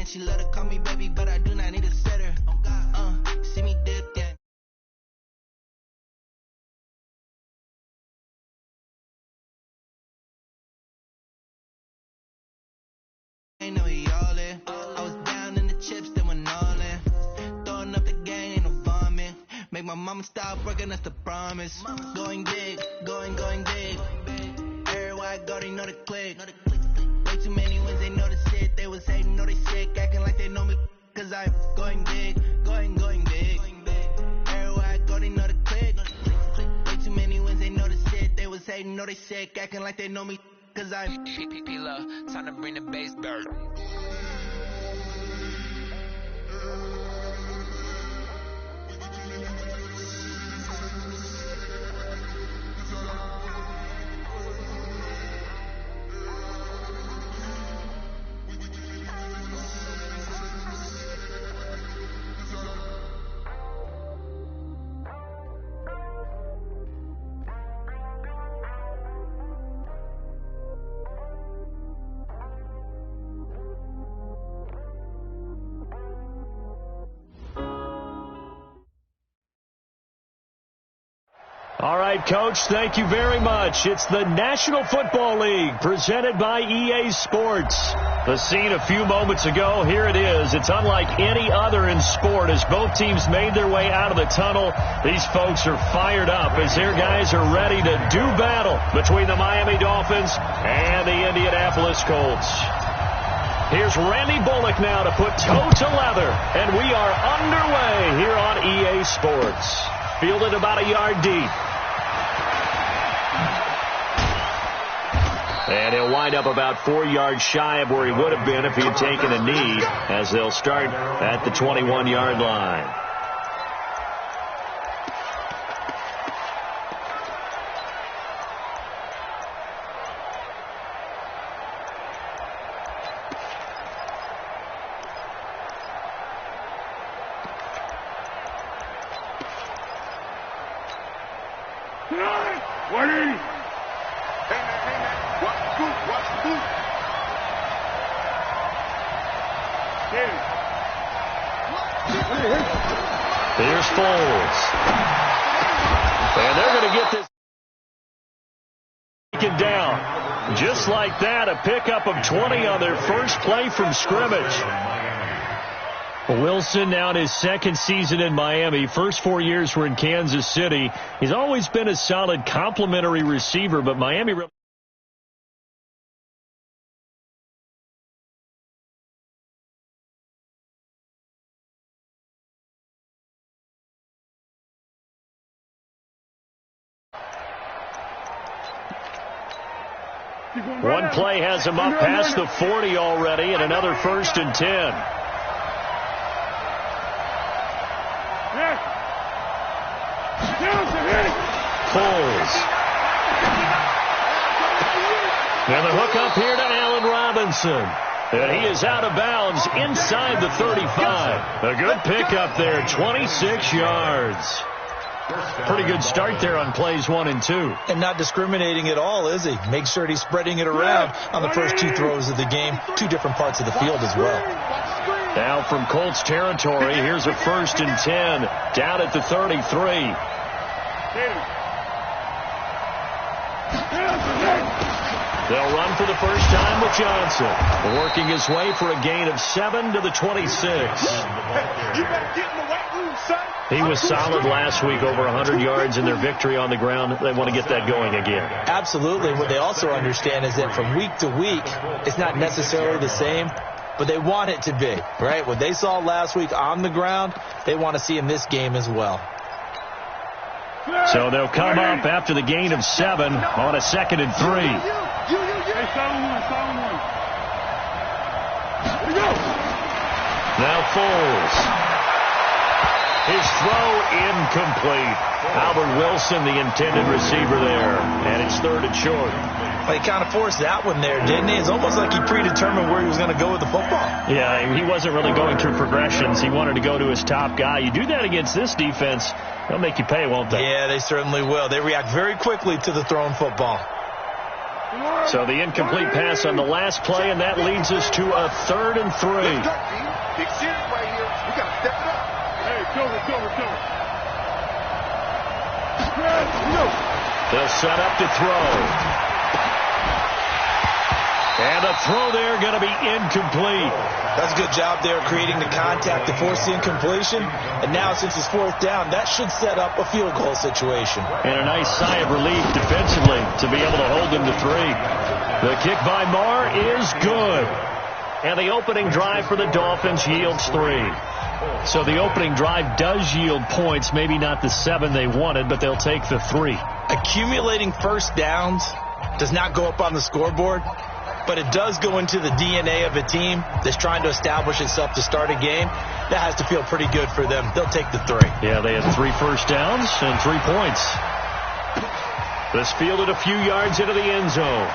She love to call me baby, but I do not need a setter. See me dip, yeah. Ain't no y'allin'. I was down in the chips, then went all in. Throwing up the gang, ain't no vomit. Make my mama stop working, that's the promise. Going big, going big. Everywhere I go, they know the click. Way too many wins, they know the shit. They was hating, know they sick, acting like they know me. Cause I'm going big, going big. Everywhere I go, they know the click. Way too many wins, they know the shit. They was hating, know they sick, acting like they know me. Cause I'm love, time to bring the bass dirt. All right, Coach, thank you very much. It's the National Football League presented by EA Sports. The scene a few moments ago, here it is. It's unlike any other in sport as both teams made their way out of the tunnel. These folks are fired up as their guys are ready to do battle between the Miami Dolphins and the Indianapolis Colts. Here's Randy Bullock now to put toe to leather, and we are underway here on EA Sports. Fielded about a yard deep. And he'll wind up about 4 yards shy of where he would have been if he had taken a knee, as they'll start at the 21-yard line. Here's Foles. And they're going to get this taken down. Just like that, a pickup of 20 on their first play from scrimmage. Wilson now in his second season in Miami. First 4 years were in Kansas City. He's always been a solid complementary receiver, but Miami really... One play has him up past the 40 already, and another 1st and 10. Foles. And the hook up here to Allen Robinson. And he is out of bounds inside the 35. A good pickup there, 26 yards. Pretty good start there on plays 1 and 2. And not discriminating at all, is he? Make sure he's spreading it around on the first 2 throws of the game. 2 different parts of the field as well. Now from Colts territory, here's a 1st and 10 down at the 33. They'll run for the first time with Johnson, working his way for a gain of 7 to the 26. He was solid last week, over 100 yards in their victory on the ground. They want to get that going again. Absolutely. What they also understand is that from week to week, it's not necessarily the same, but they want it to be, right? What they saw last week on the ground, they want to see in this game as well. So they'll come up after the gain of 7 on a 2nd and 3. Now Foles. His throw incomplete. Albert Wilson, the intended receiver there. And it's 3rd and short. Well, he kind of forced that one there, didn't he? It's almost like he predetermined where he was going to go with the football. Yeah, he wasn't really going through progressions. He wanted to go to his top guy. You do that against this defense, they'll make you pay, won't they? Yeah, they certainly will. They react very quickly to the thrown football. So the incomplete pass on the last play, and that leads us to a 3rd and 3. Big series right here. We got to step it up. Hey, cover. They'll set up to throw. And a throw there going to be incomplete. That's a good job there creating the contact to force the incompletion. And now since it's 4th down, that should set up a field goal situation. And a nice sigh of relief defensively to be able to hold them to 3. The kick by Marr is good. And the opening drive for the Dolphins yields 3. So the opening drive does yield points, maybe not the 7 they wanted, but they'll take the 3. Accumulating first downs does not go up on the scoreboard, but it does go into the DNA of a team that's trying to establish itself to start a game. That has to feel pretty good for them. They'll take the 3. Yeah, they had 3 first downs and 3 points. This fielded a few yards into the end zone.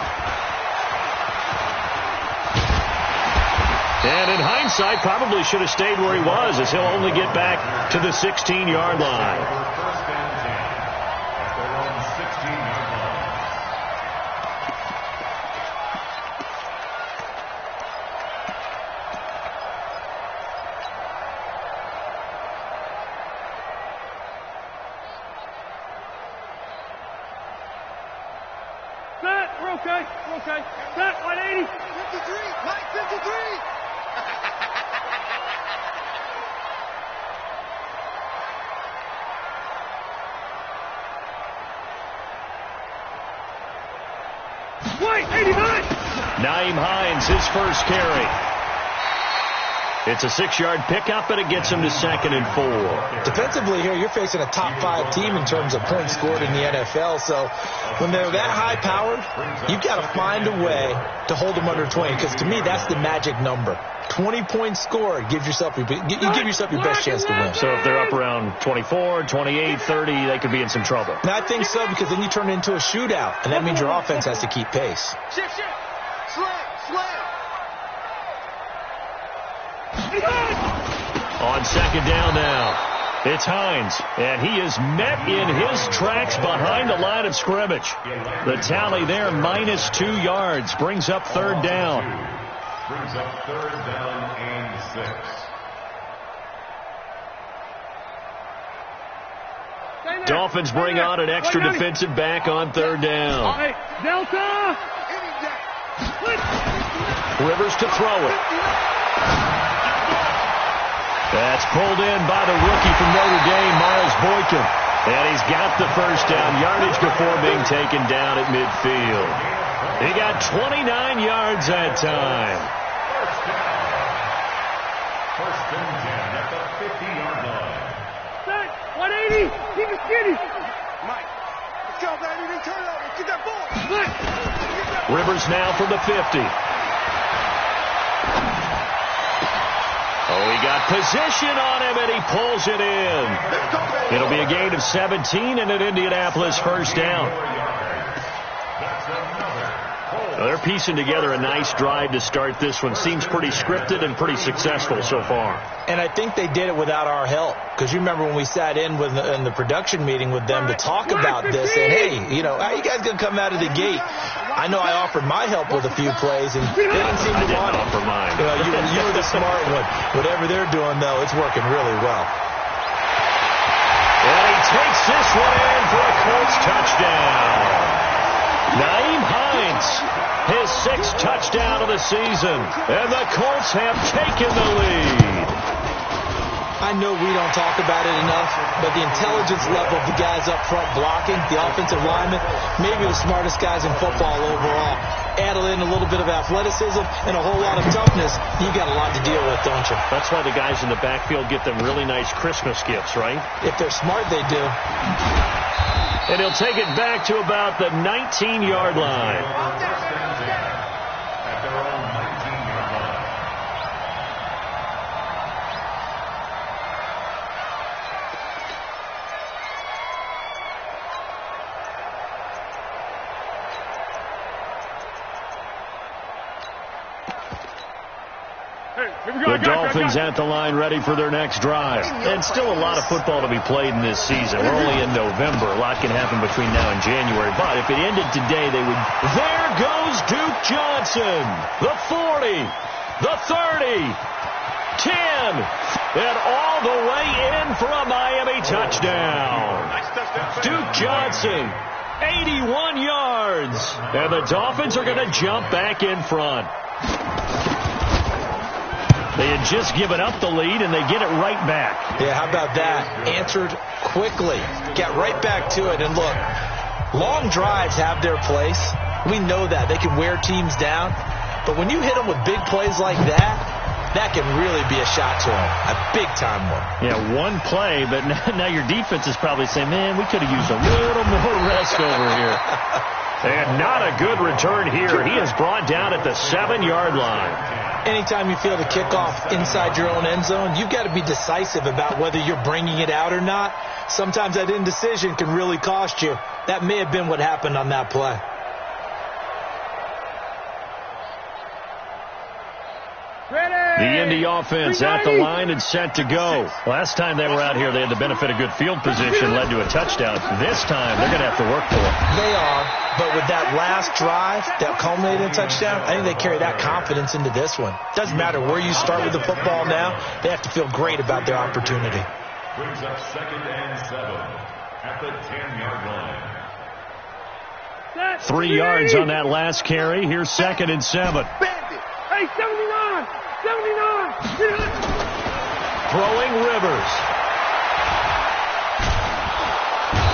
And in hindsight, probably should have stayed where he was, as he'll only get back to the 16-yard line. We're okay. Set, 180. 53. Mike, 53. Wait, 89. Naeem Hines, his first carry. It's a 6-yard pickup, and it gets him to 2nd and 4. Defensively here, you're facing a top 5 team in terms of points scored in the NFL. So when they're that high-powered, you've got to find a way to hold them under 20, because to me, that's the magic number. 20 points scored, you give yourself your best chance to win. So if they're up around 24, 28, 30, they could be in some trouble. And I think so, because then you turn it into a shootout, and that means your offense has to keep pace. Shift. Slam. On 2nd down now, it's Hines, and he is met in his tracks behind the line of scrimmage. The tally there, minus 2 yards, brings up 3rd down. Brings up 3rd down and 6. Dolphins bring on an extra defensive back on 3rd down. All right, Delta. Rivers to throw it. That's pulled in by the rookie from Notre Dame, Miles Boykin. And he's got the first down, yardage before being taken down at midfield. He got 29 yards that time. First and 10 at the 50-yard line. Set, 180. Keep it skinny. Mike, let's go, baby. Then turn it over. Get that ball. Rivers now from the 50. Oh, he got position on him, and he pulls it in. It'll be a gain of 17 and an Indianapolis first down. Well, they're piecing together a nice drive to start this one. Seems pretty scripted and pretty successful so far. And I think they did it without our help. Because you remember when we sat in the production meeting with them to talk about this. And, hey, how you guys going to come out of the gate? I know I offered my help with a few plays, and they didn't seem to want it. Offer mine. You were the smart one. Whatever they're doing, though, it's working really well. And he takes this one in for a Colts touchdown. Naeem Hines, his 6th touchdown of the season. And the Colts have taken the lead. I know we don't talk about it enough, but the intelligence level of the guys up front blocking, the offensive linemen, maybe the smartest guys in football overall. Add in a little bit of athleticism and a whole lot of toughness, you got a lot to deal with, don't you? That's why the guys in the backfield get them really nice Christmas gifts, right? If they're smart, they do. And he'll take it back to about the 19-yard line. At their own 19-yard line. Hey, The Dolphins at the line ready for their next drive. And still a lot of football to be played in this season. We're only in November. A lot can happen between now and January. But if it ended today, they would... There goes Duke Johnson. The 40. The 30. 10. And all the way in for a Miami touchdown. Duke Johnson, 81 yards. And the Dolphins are going to jump back in front. They had just given up the lead, and they get it right back. Yeah, how about that? Answered quickly. Got right back to it. And look, long drives have their place. We know that. They can wear teams down. But when you hit them with big plays like that, that can really be a shot to them. A big-time one. Yeah, one play, but now your defense is probably saying, man, we could have used a little more rest over here. And not a good return here. He is brought down at the 7-yard line. Anytime you feel the kickoff inside your own end zone, you've got to be decisive about whether you're bringing it out or not. Sometimes that indecision can really cost you. That may have been what happened on that play. The Indy offense at the line and set to go. Last time they were out here, they had the benefit of good field position, led to a touchdown. This time, they're going to have to work for it. They are, but with that last drive that culminated in a touchdown, I think they carry that confidence into this one. Doesn't matter where you start with the football now, they have to feel great about their opportunity. Brings up 2nd and 7 at the 10-yard line. 3 yards on that last carry. Here's 2nd and 7. Hey, 79! 79! Throwing Rivers.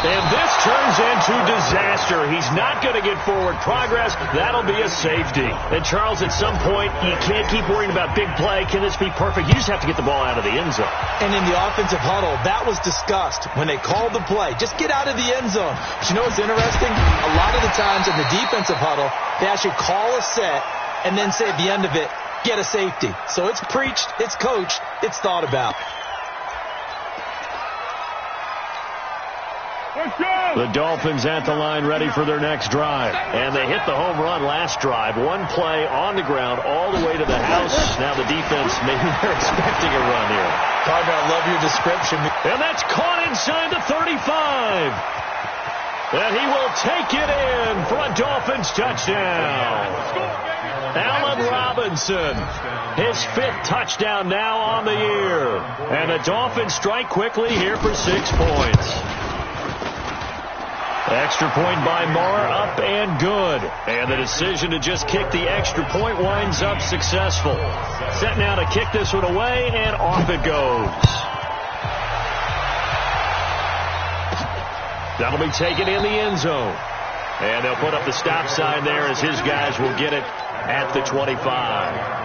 And this turns into disaster. He's not going to get forward progress. That'll be a safety. And, Charles, at some point, you can't keep worrying about big play. Can this be perfect? You just have to get the ball out of the end zone. And in the offensive huddle, that was discussed when they called the play. Just get out of the end zone. But you know what's interesting? A lot of the times in the defensive huddle, they actually call a set and then say at the end of it, get a safety. So it's preached, it's coached, it's thought about. The Dolphins at the line ready for their next drive. And they hit the home run last drive. One play on the ground all the way to the house. Now the defense, maybe they're expecting a run here. Partner, I love your description. And that's caught inside the 35. And he will take it in for a Dolphins touchdown. Allen Robinson, his 5th touchdown now on the year. And the Dolphins strike quickly here for 6 points. Extra point by Marr, up and good. And the decision to just kick the extra point winds up successful. Set now to kick this one away, and off it goes. That'll be taken in the end zone. And they'll put up the stop sign there as his guys will get it at the 25.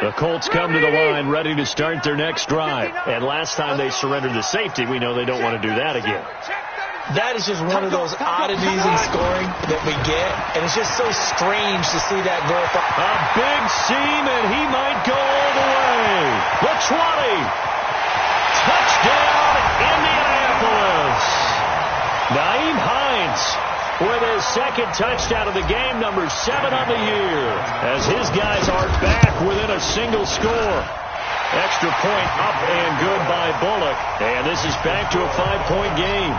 The Colts come to the line ready to start their next drive. And last time they surrendered the safety, we know they don't want to do that again. That is just one of those oddities in scoring that we get. And it's just so strange to see that go up. A big seam, and he might go all the way. The 20. Touchdown, Indianapolis. Naeem Hines with his 2nd touchdown of the game, number 7 on the year, as his guys are back within a single score. Extra point up and good by Bullock. And this is back to a 5-point game.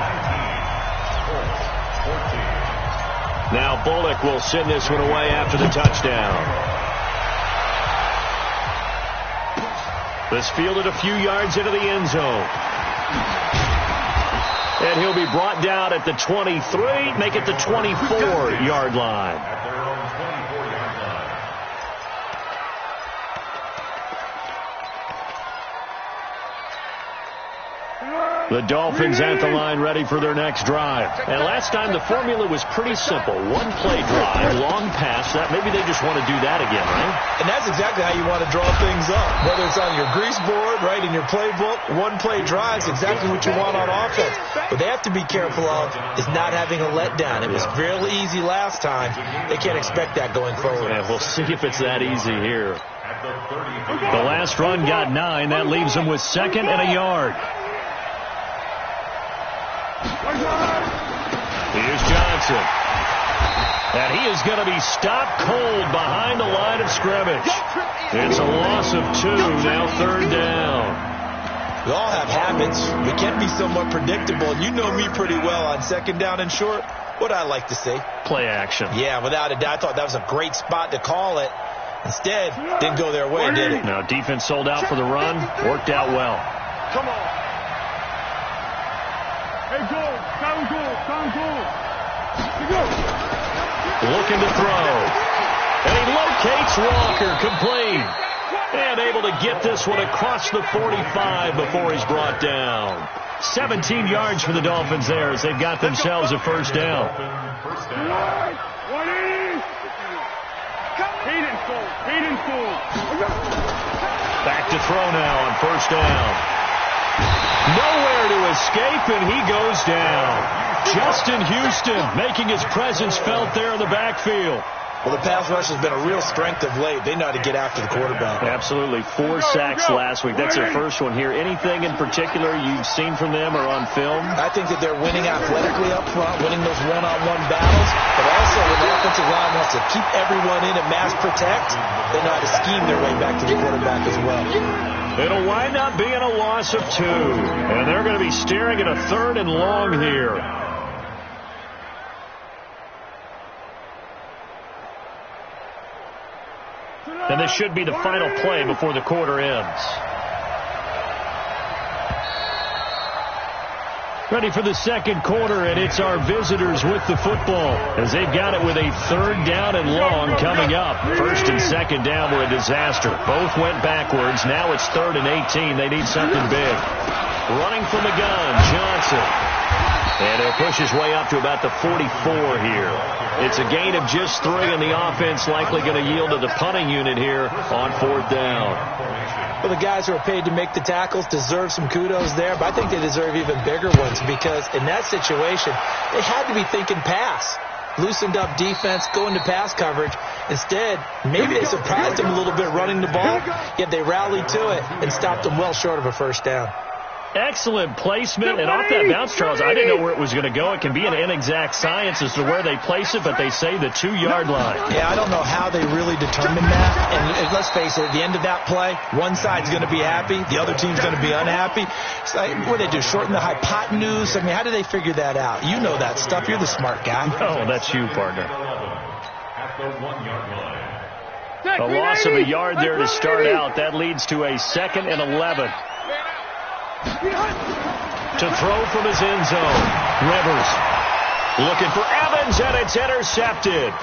Now Bullock will send this one away after the touchdown. This fielded a few yards into the end zone. And he'll be brought down at the 23, make it the 24-yard line. The Dolphins at the line ready for their next drive. And last time the formula was pretty simple. One play drive, long pass. That maybe they just want to do that again, right? And that's exactly how you want to draw things up. Whether it's on your grease board, right, in your playbook, one play drive is exactly what you want on offense. What they have to be careful of is not having a letdown. It was real easy last time. They can't expect that going forward. Yeah, we'll see if it's that easy here. The last run got 9. That leaves them with 2nd and a yard. Here's Johnson. And he is going to be stopped cold behind the line of scrimmage. It's a loss of 2, now 3rd down. We all have habits. We can be somewhat predictable, and you know me pretty well on 2nd down and short. What I like to say? Play action. Yeah, without a doubt. I thought that was a great spot to call it. Instead, didn't go their way, did it? Now, defense sold out for the run. Worked out well. Come on. Hey, goal. Sound goal. Sound goal. Go. Looking to throw. And he locates Walker, complete. And able to get this one across the 45 before he's brought down. 17 yards for the Dolphins there as they've got themselves a 1st down. 180. Hayden full. Back to throw now on 1st down. Nowhere to escape, and he goes down. Justin Houston making his presence felt there in the backfield. Well, the pass rush has been a real strength of late. They know how to get after the quarterback. Absolutely. 4 sacks last week. That's their first one here. Anything in particular you've seen from them or on film? I think that they're winning athletically up front, winning those one-on-one battles, but also when the offensive line wants to keep everyone in and mass protect, they know how to scheme their way back to the quarterback as well. It'll wind up being a loss of 2, and they're going to be staring at a 3rd and long here. And this should be the final play before the quarter ends. Ready for the 2nd quarter, and it's our visitors with the football as they've got it with a 3rd down and long coming up. 1st and 2nd down were a disaster. Both went backwards. Now it's 3rd and 18. They need something big. Running from the gun, Johnson. And he'll push his way up to about the 44 here. It's a gain of just 3, and the offense likely going to yield to the punting unit here on 4th down. Well, the guys who are paid to make the tackles deserve some kudos there, but I think they deserve even bigger ones because in that situation, they had to be thinking pass. Loosened up defense, going to pass coverage. Instead, maybe they surprised him a little bit running the ball, yet they rallied to it and stopped them well short of a 1st down. Excellent placement, and off that bounce, Charles, I didn't know where it was going to go. It can be an inexact science as to where they place it, but they say the 2-yard line. Yeah, I don't know how they really determine that. And let's face it, at the end of that play, one side's going to be happy, the other team's going to be unhappy. It's like, what do they do, shorten the hypotenuse? I mean, how do they figure that out? You know that stuff. You're the smart guy. Oh, that's you, partner. At the 1-yard line. A loss of a yard there to start out. That leads to a 2nd and 11. To throw from his end zone. Rivers looking for Evans, and it's intercepted.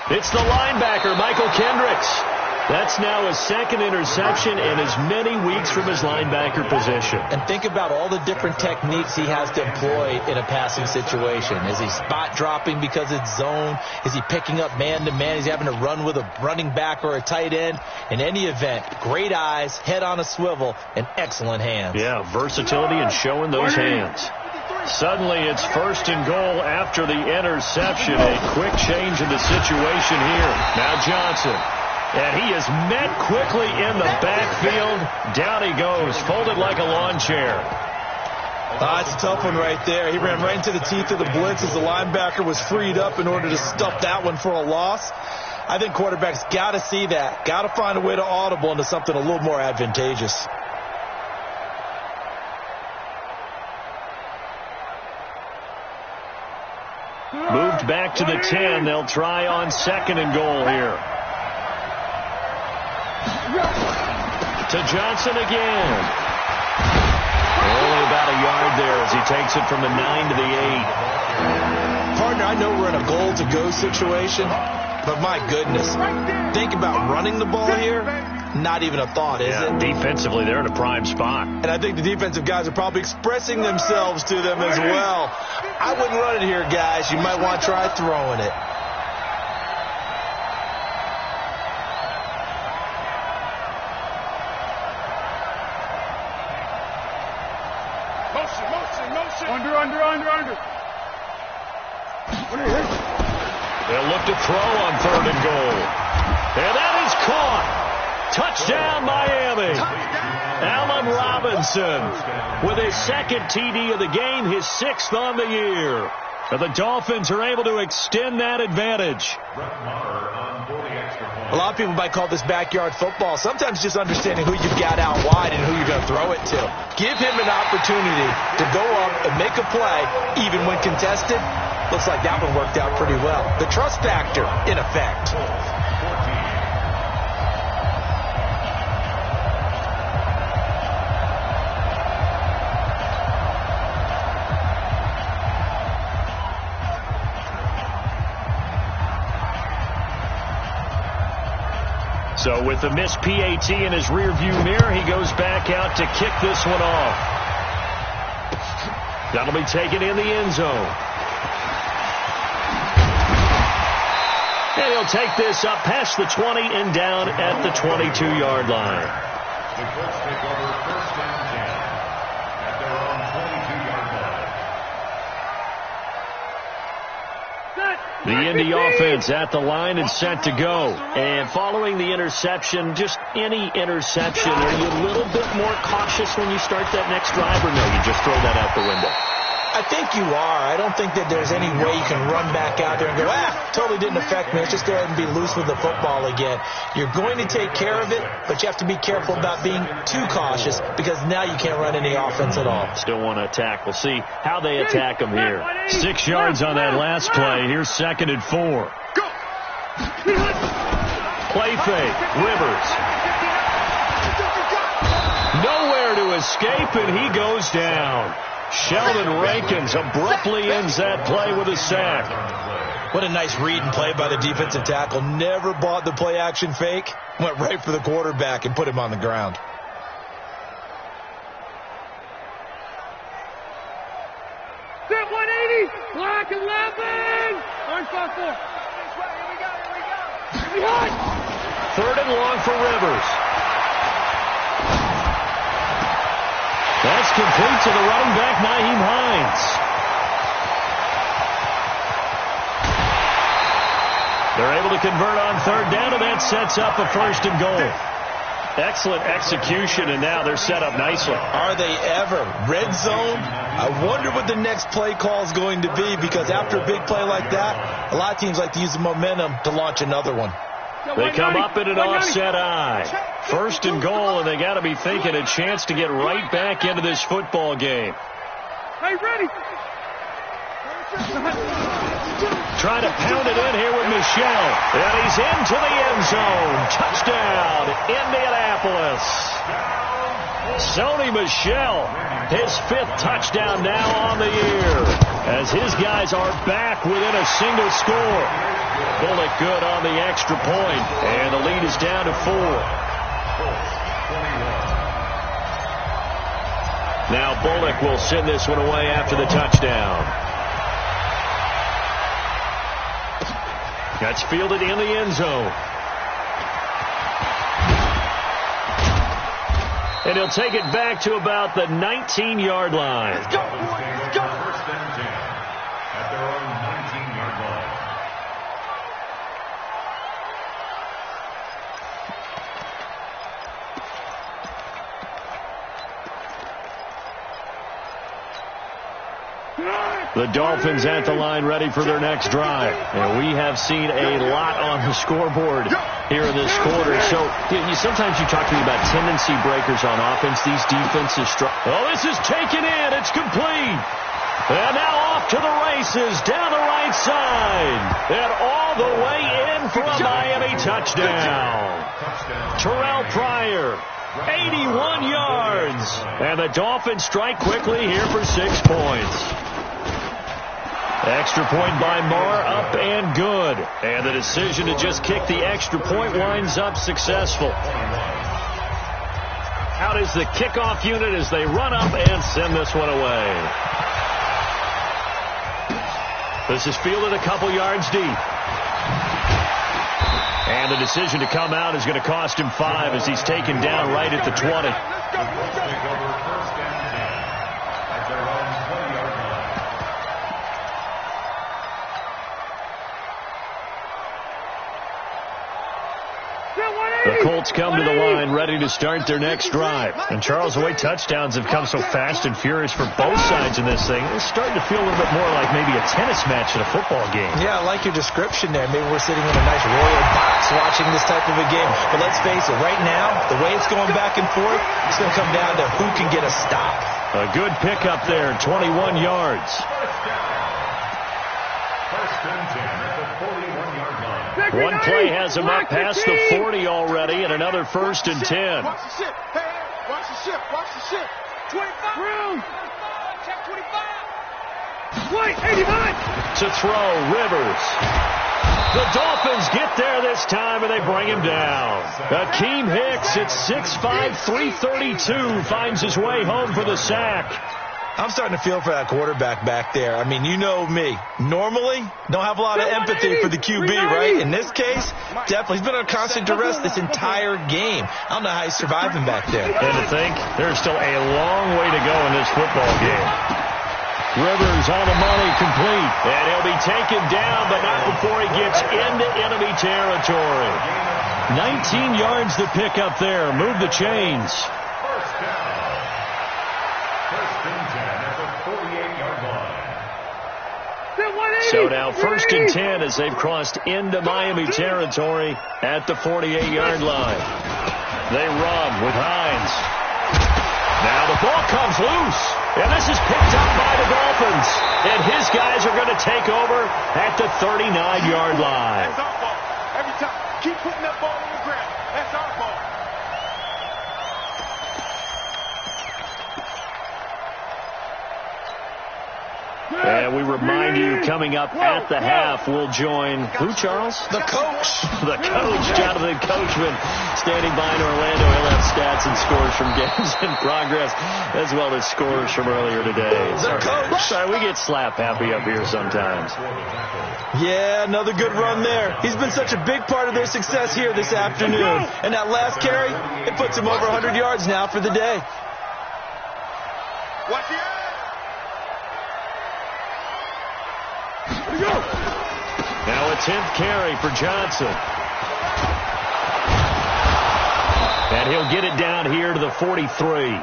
It's the linebacker, Michael Kendricks. That's now his 2nd interception in as many weeks from his linebacker position. And think about all the different techniques he has to employ in a passing situation. Is he spot dropping because it's zone? Is he picking up man-to-man? Is he having to run with a running back or a tight end? In any event, great eyes, head on a swivel, and excellent hands. Yeah, versatility and showing those hands. Suddenly it's 1st and goal after the interception. A quick change in the situation here. Now Johnson. And he is met quickly in the backfield. Down he goes, folded like a lawn chair. That's a tough one right there. He ran right into the teeth of the blitz as the linebacker was freed up in order to stuff that one for a loss. I think quarterbacks got to see that. Got to find a way to audible into something a little more advantageous. Moved back to the 10. They'll try on 2nd and goal here. To Johnson again. Only about a yard there as he takes it from the 9 to the 8. Partner, I know we're in a goal-to-go situation, but my goodness, think about running the ball here. Not even a thought, is it? Defensively, they're in a prime spot. And I think the defensive guys are probably expressing themselves to them as well. I wouldn't run it here, guys. You might want to try throwing it. Under. They'll look to throw on 3rd and goal. And that is caught. Touchdown, Miami. Allen Robinson with his 2nd TD of the game, his 6th on the year. And the Dolphins are able to extend that advantage. A lot of people might call this backyard football. Sometimes just understanding who you've got out wide and who you're going to throw it to. Give him an opportunity to go up and make a play, even when contested. Looks like that one worked out pretty well. The trust factor, in effect. So with the missed PAT in his rearview mirror, he goes back out to kick this one off. That'll be taken in the end zone. And he'll take this up past the 20 and down at the 22-yard line. The Colts take over first and 10 at their own 22-yard line. The Indy offense at the line and set to go. And following the interception, just any interception, are you a little bit more cautious when you start that next drive, or no, you just throw that out the window? I think you are. I don't think that there's any way you can run back out there and go, totally didn't affect me. Let's just go ahead and be loose with the football again. You're going to take care of it, but you have to be careful about being too cautious because now you can't run any offense at all. Still want to attack. We'll see how they attack them here. 6 yards on that last play. Here's 2nd and 4. Play fake. Rivers. Nowhere to escape, and he goes down. Sheldon Rankins abruptly ends that play with a sack. What a nice read and play by the defensive tackle. Never bought the play-action fake. Went right for the quarterback and put him on the ground. Set 180. Black 11. Orange 5-4. Here we go. 3rd and long for Rivers. That's complete to the running back, Nyheim Hines. They're able to convert on 3rd down, and that sets up a 1st and goal. Excellent execution, and now they're set up nicely. Are they ever? Red zone? I wonder what the next play call is going to be, because after a big play like that, a lot of teams like to use the momentum to launch another one. They come up in an offset eye. 1st and goal, and they got to be thinking a chance to get right back into this football game. Hey, ready. Trying to pound it in here with Michel. And he's into the end zone. Touchdown, Indianapolis. Sony Michel, his 5th touchdown now on the year, as his guys are back within a single score. Bullock good on the extra point, and the lead is down to 4. Now Bullock will send this one away after the touchdown. That's fielded in the end zone. And he'll take it back to about the 19-yard line. Let's go. First and 10 at their own 19-yard line. The Dolphins at the line ready for their next drive. And we have seen a lot on the scoreboard here in this quarter. So sometimes you talk to me about tendency breakers on offense. These defenses oh, this is taken in. It's complete. And now off to the races down the right side. And all the way in for a Miami touchdown. Terrell Pryor, 81 yards. And the Dolphins strike quickly here for 6 points. Extra point by Marr, up and good. And the decision to just kick the extra point winds up successful. Out is the kickoff unit as they run up and send this one away. This is fielded a couple yards deep. And the decision to come out is going to cost him 5 as he's taken down right at the 20. The Colts come to the line ready to start their next drive. And Charles, the way touchdowns have come so fast and furious for both sides in this thing, it's starting to feel a little bit more like maybe a tennis match at a football game. Yeah, I like your description there. Maybe we're sitting in a nice royal box watching this type of a game. But let's face it, right now, the way it's going back and forth, it's going to come down to who can get a stop. A good pickup there, 21 yards. First and 10 at the 41-yard line. One play has him up past the 40 already, and another first and 10. Watch the ship. Hey, watch the ship. Watch the ship. 25. Room. Check 25. Wait, 85. To throw, Rivers. The Dolphins get there this time, and they bring him down. Akeem Hicks at 6'5", 332, finds his way home for the sack. I'm starting to feel for that quarterback back there. I mean, you know me. Normally, don't have a lot of empathy for the QB, right? In this case, definitely. He's been under constant duress this entire game. I don't know how he's surviving back there. And to think, there's still a long way to go in this football game. Rivers on the money, complete. And he'll be taken down, but not before he gets into enemy territory. 19 yards to pick up there. Move the chains. First down. First and 10 at the 48-yard line. So now first and 10 as they've crossed into Miami territory at the 48-yard line. They run with Hines. Now the ball comes loose. And this is picked up by the Dolphins. And his guys are going to take over at the 39-yard line. That's our ball. Every time. Keep putting that ball on the ground. That's our ball. And we remind you, coming up at the half, we'll join who, Charles? The coach. The coach, Jonathan Coachman, standing by in Orlando. He'll have stats and scores from games in progress, as well as scores from earlier today. The coach. Sorry, we get slap happy up here sometimes. Yeah, another good run there. He's been such a big part of their success here this afternoon. And that last carry, it puts him over 100 yards now for the day. Watch the eye. Now a 10th carry for Johnson. And he'll get it down here to the 43.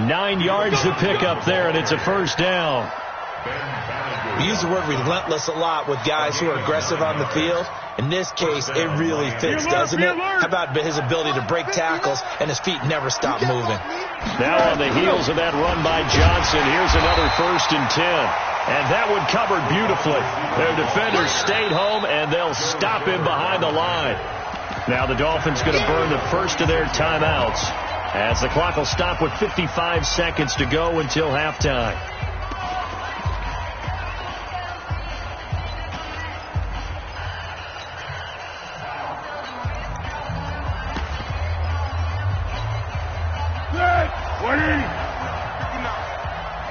9 yards to pick up there, and it's a first down. We use the word relentless a lot with guys who are aggressive on the field. In this case, it really fits, doesn't it? How about his ability to break tackles and his feet never stop moving? Now on the heels of that run by Johnson, here's another first and 10. And that one covered beautifully. Their defenders stayed home, and they'll stop him behind the line. Now the Dolphins going to burn the first of their timeouts, as the clock will stop with 55 seconds to go until halftime.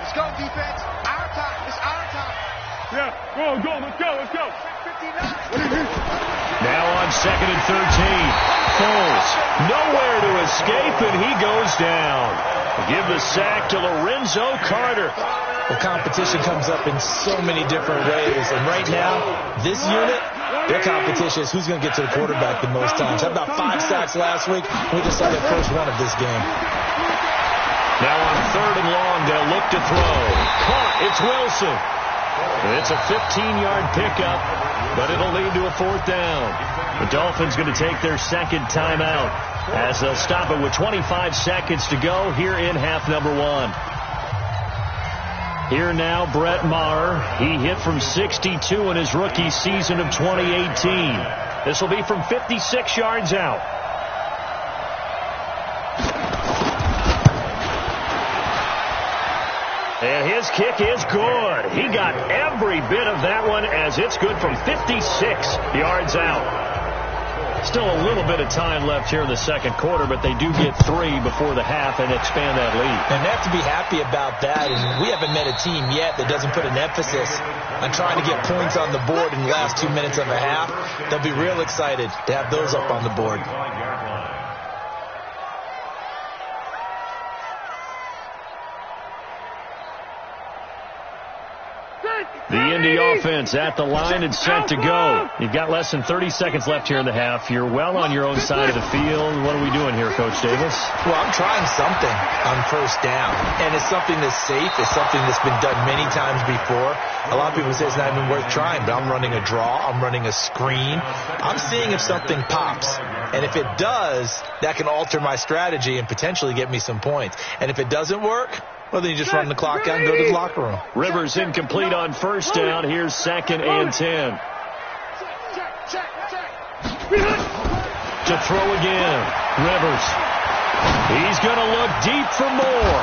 Let's go, defense. Our time. It's our time. Yeah, go, let's go. 59. Now on 2nd and 13. Foles nowhere to escape, and he goes down. Give the sack to Lorenzo Carter. Well, competition comes up in so many different ways. And right now, this unit, their competition is who's going to get to the quarterback the most times. How about 5 sacks last week? We just saw the first one of this game. Now on 3rd and long, they'll look to throw. Caught. It's Wilson. It's a 15-yard pickup, but it'll lead to a 4th down. The Dolphins going to take their second timeout as they'll stop it with 25 seconds to go here in half number 1. Here now, Brett Maher. He hit from 62 in his rookie season of 2018. This will be from 56 yards out. And his kick is good. He got every bit of that one, as it's good from 56 yards out. Still a little bit of time left here in the second quarter, but they do get 3 before the half and expand that lead. And they have to be happy about that. And we haven't met a team yet that doesn't put an emphasis on trying to get points on the board in the last 2 minutes of a half. They'll be real excited to have those up on the board. The Indy offense at the line and set to go. You've got less than 30 seconds left here in the half. You're well on your own side of the field. What are we doing here, Coach Davis? Well, I'm trying something on first down, and it's something that's safe. It's something that's been done many times before. A lot of people say it's not even worth trying, but I'm running a draw. I'm running a screen. I'm seeing if something pops, and if it does, that can alter my strategy and potentially get me some points. And if it doesn't work, well, then you just run the clock out and go to the locker room. Rivers incomplete on first down. Here's 2nd and 10. To throw again. Rivers. He's going to look deep for more.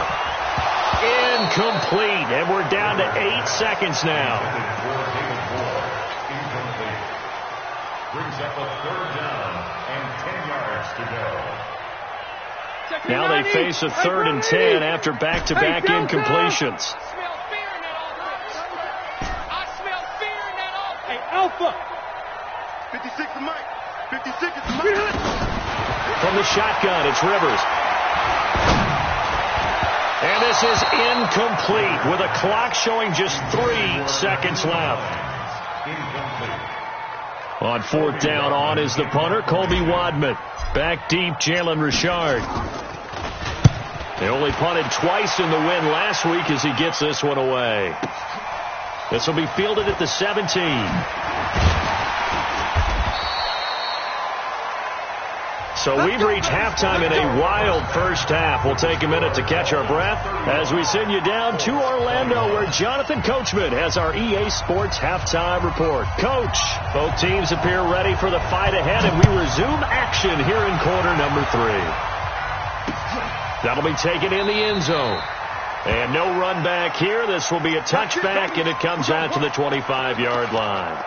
Incomplete. And we're down to 8 seconds now. Brings up a 3rd down and 10 yards to go. Now they face a 3rd and 10 after back-to-back incompletions. Hey, Alpha. 56 is Mike. 56 is Mike. From the shotgun, it's Rivers. And this is incomplete with a clock showing just 3 seconds left. On 4th down, on is the punter, Colby Wadman. Back deep, Jalen Richard. They only punted twice in the win last week as he gets this one away. This will be fielded at the 17. So we've reached halftime in a wild first half. We'll take a minute to catch our breath as we send you down to Orlando, where Jonathan Coachman has our EA Sports halftime report. Coach, both teams appear ready for the fight ahead, and we resume action here in quarter number 3. That'll be taken in the end zone. And no run back here. This will be a touchback, and it comes out to the 25-yard line.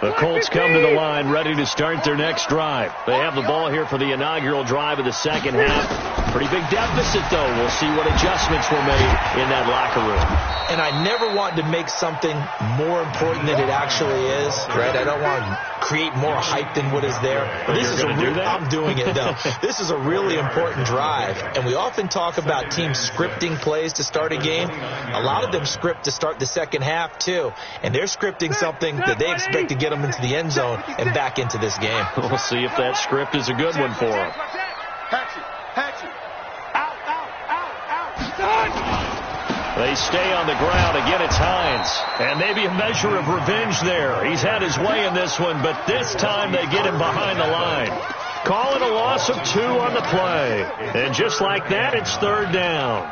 The Colts come to the line ready to start their next drive. They have the ball here for the inaugural drive of the second half. Pretty big deficit, though. We'll see what adjustments were made in that locker room. And I never want to make something more important than it actually is, right? I don't want to create more hype than what is there. But this is I'm doing it, though. This is a really important drive. And we often talk about teams scripting plays to start a game. A lot of them script to start the second half, too. And they're scripting something that they expect to get them into the end zone and back into this game. We'll see if that script is a good one for them. They stay on the ground. Again, it's Hines. And maybe a measure of revenge there. He's had his way in this one, but this time they get him behind the line. Call it a loss of 2 on the play. And just like that, it's 3rd down.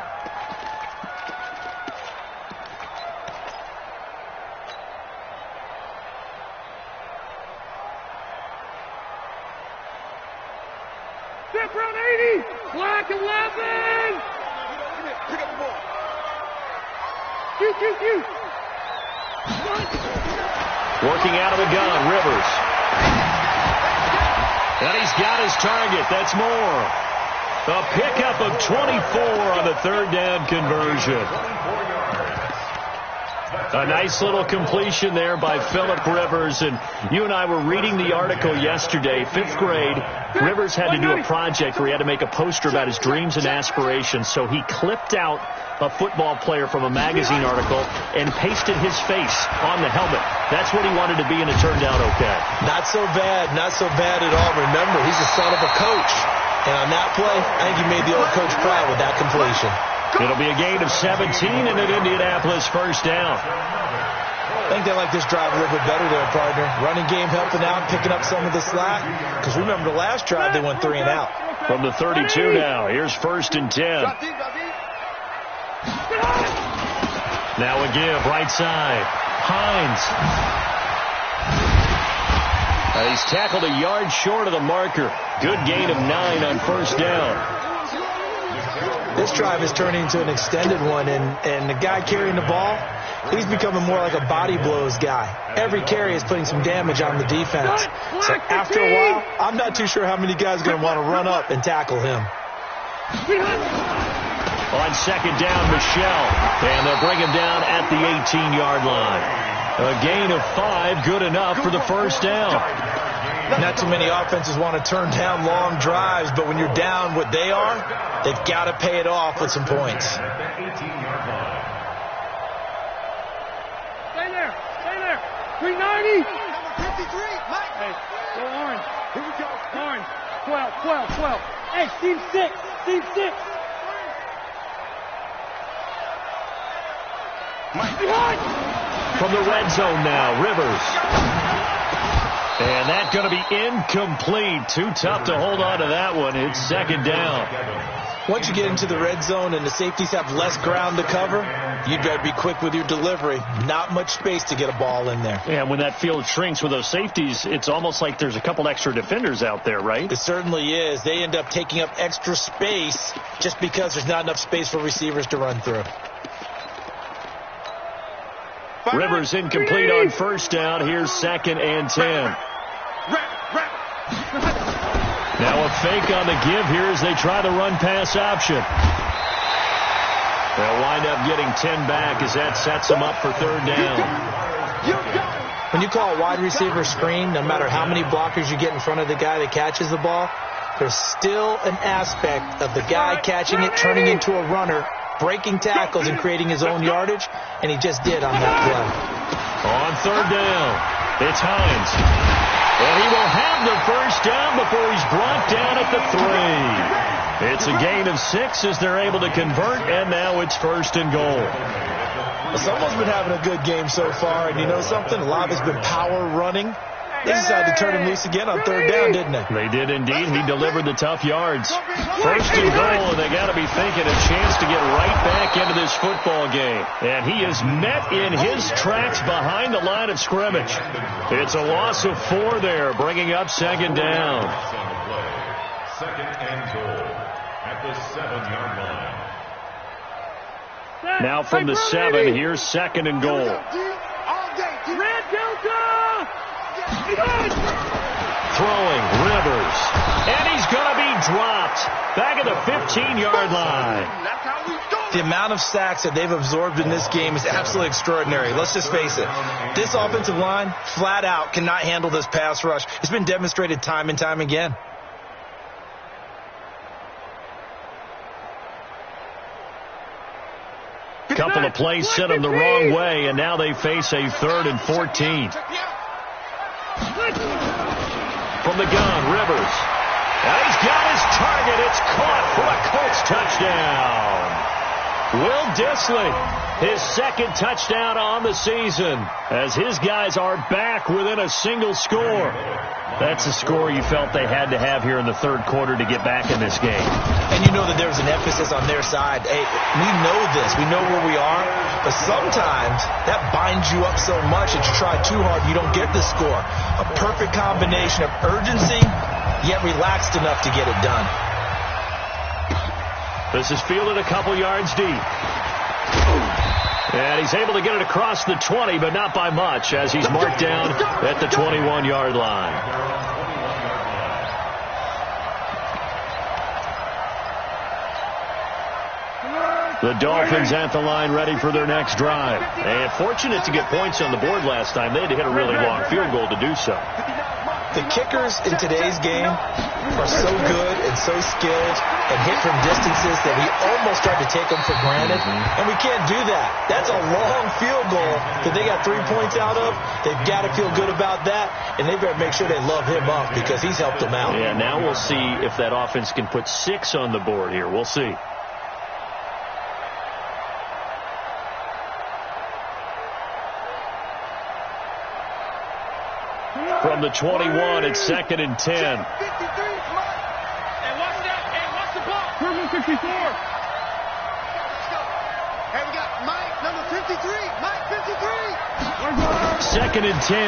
Step around 80. Black 11. Pick up the ball. Working out of the gun, Rivers. And he's got his target. That's more. A pickup of 24 on the 3rd down conversion. A nice little completion there by Phillip Rivers. And you and I were reading the article yesterday, 5th grade. Rivers had to do a project where he had to make a poster about his dreams and aspirations. So he clipped out a football player from a magazine article and pasted his face on the helmet. That's what he wanted to be, and it turned out okay. Not so bad. Not so bad at all. Remember, he's the son of a coach. And on that play, I think he made the old coach proud with that completion. It'll be a gain of 17 and an Indianapolis first down. I think they like this drive a little bit better there, partner. Running game helping out, picking up some of the slack. Because remember, the last drive they went 3 and out. From the 32 now, here's 1st and 10. Now a give, right side. Hines. He's tackled a yard short of the marker. Good gain of 9 on first down. This drive is turning into an extended one, and the guy carrying the ball, he's becoming more like a body blows guy. Every carry is putting some damage on the defense. So after a while, I'm not too sure how many guys are going to want to run up and tackle him. On 2nd down, Michelle, and they'll bring him down at the 18-yard line. A gain of 5, good enough for the first down. Not too many offenses want to turn down long drives, but when you're down what they are, they've got to pay it off with some points. Stay there. 390. Number 53, Mike. Hey, go orange. Here we go. Orange. 12. Hey, team 6. From the red zone now, Rivers. And that's going to be incomplete. Too tough to hold on to that one. It's second down. Once you get into the red zone and the safeties have less ground to cover, you'd better be quick with your delivery. Not much space to get a ball in there. And when that field shrinks with those safeties, it's almost like there's a couple extra defenders out there, right? It certainly is. They end up taking up extra space just because there's not enough space for receivers to run through. Rivers incomplete on first down. Here's 2nd and 10. Now a fake on the give here as they try the run-pass option. They'll wind up getting 10 back as that sets them up for third down. When you call a wide receiver screen, no matter how many blockers you get in front of the guy that catches the ball, there's still an aspect of the guy catching it turning into a runner, breaking tackles and creating his own yardage, and he just did on that play. On third down, it's Hines. And he will have the first down before he's brought down at the 3. It's a gain of 6 as they're able to convert, and now it's 1st and goal. Well, someone's been having a good game so far, and you know something? A lot of it's been power running. They decided to turn him loose again on third down, didn't they? They did indeed. He delivered the tough yards. 1st and goal, and they got to be thinking a chance to get right back into this football game. And he is met in his tracks behind the line of scrimmage. It's a loss of 4 there, bringing up 2nd down. 2nd and goal at the 7-yard line. Now from the 7, here's 2nd and goal. Red Delta. Throwing, Rivers. And he's going to be dropped back at the 15-yard line. The amount of sacks that they've absorbed in this game is absolutely extraordinary. Let's just face it. This offensive line, flat out, cannot handle this pass rush. It's been demonstrated time and time again. Couple of plays sent them the wrong way, and now they face a 3rd and 14. From the gun, Rivers. And he's got his target. It's caught for a Colts touchdown. Will Dissly, his 2nd touchdown on the season, as his guys are back within a single score. That's a score you felt they had to have here in the 3rd quarter to get back in this game. And you know that there's an emphasis on their side. Hey, we know this. We know where we are. But sometimes that binds you up so much that you try too hard, you don't get the score. A perfect combination of urgency, yet relaxed enough to get it done. This is fielded a couple yards deep. And he's able to get it across the 20, but not by much, as he's marked down at the 21-yard line. The Dolphins at the line ready for their next drive. And fortunate to get points on the board last time. They had to hit a really long field goal to do so. The kickers in today's game are so good and so skilled and hit from distances that we almost start to take them for granted. And we can't do that. That's a long field goal that they got 3 points out of. They've got to feel good about that, and they better make sure they love him up because he's helped them out. Yeah, now we'll see if that offense can put 6 on the board here. We'll see. From the 21, it's 2nd and 10. Hey, watch that. Hey, watch the ball. Terminal 54. Hey, we got Mike, number 53. Mike, 53. 2nd and 10.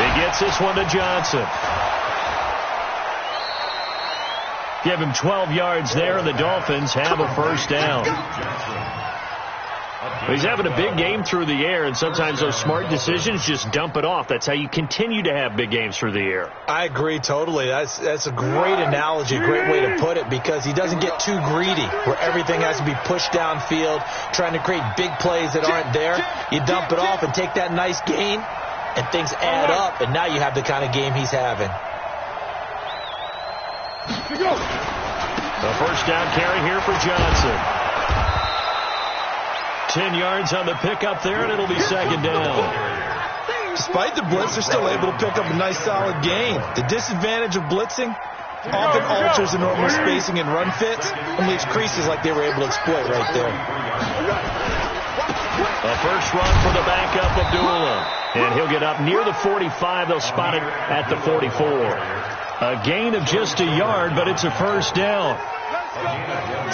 He gets this one to Johnson. Give him 12 yards there, and the Dolphins have a first down. He's having a big game through the air, and sometimes those smart decisions just dump it off. That's how you continue to have big games through the air. I agree totally. That's a great analogy, great way to put it, because he doesn't get too greedy where everything has to be pushed downfield, trying to create big plays that aren't there. You dump it off and take that nice gain, and things add up, and now you have the kind of game he's having. The first down carry here for Johnson. 10 yards on the pickup there, and it'll be second down. Despite the blitz, they're still able to pick up a nice, solid gain. The disadvantage of blitzing often alters the normal spacing and run fits and leaves creases like they were able to exploit right there. A first run for the backup, Abdullah. And he'll get up near the 45. They'll spot it at the 44. A gain of just a yard, but it's a first down.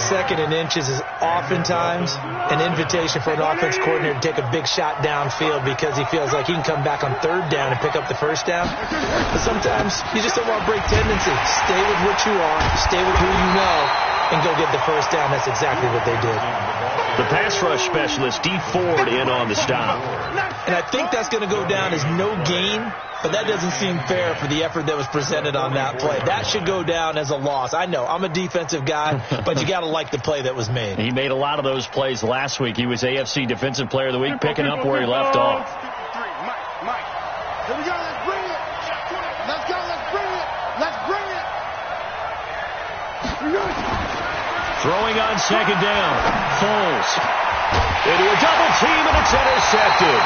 Second and inches is oftentimes an invitation for an offense coordinator to take a big shot downfield because he feels like he can come back on third down and pick up the first down. But sometimes you just don't want to break tendency. Stay with what you are, stay with who you know, and go get the first down. That's exactly what they did. The pass rush specialist, D. Ford, in on the stop. And I think that's going to go down as no gain, but that doesn't seem fair for the effort that was presented on that play. That should go down as a loss. I know, I'm a defensive guy, but you got to like the play that was made. He made a lot of those plays last week. He was AFC Defensive Player of the Week, picking up where he left off. Mike. Here we go. Let's bring it. Let's go. Let's bring it. Let's bring it. Throwing on second down. Foles into a double team, and it's intercepted.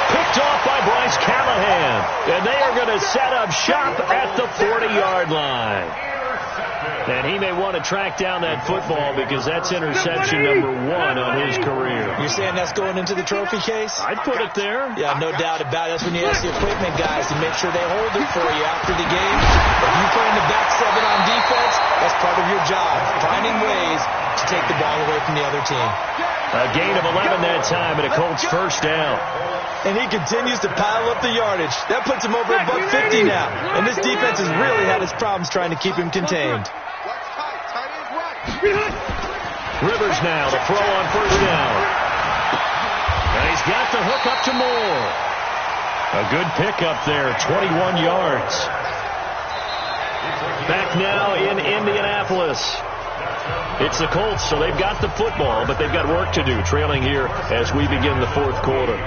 Picked off by Bryce Callahan. And they are going to set up shop at the 40-yard line. And he may want to track down that football because that's interception number 1 on his career. You're saying that's going into the trophy case? I'd put it there. Yeah, no doubt about it. That's when you ask the equipment guys to make sure they hold it for you after the game. If you play in the back 7 on defense, that's part of your job, finding ways to take the ball away from the other team. A gain of 11 that time, and a Colts first down. And he continues to pile up the yardage. That puts him over $150 now. And this defense has really had its problems trying to keep him contained. Rivers now to throw on first down. And he's got the hook up to Moore. A good pickup there, 21 yards. Back now in Indianapolis. It's the Colts, so they've got the football, but they've got work to do, trailing here as we begin the fourth quarter.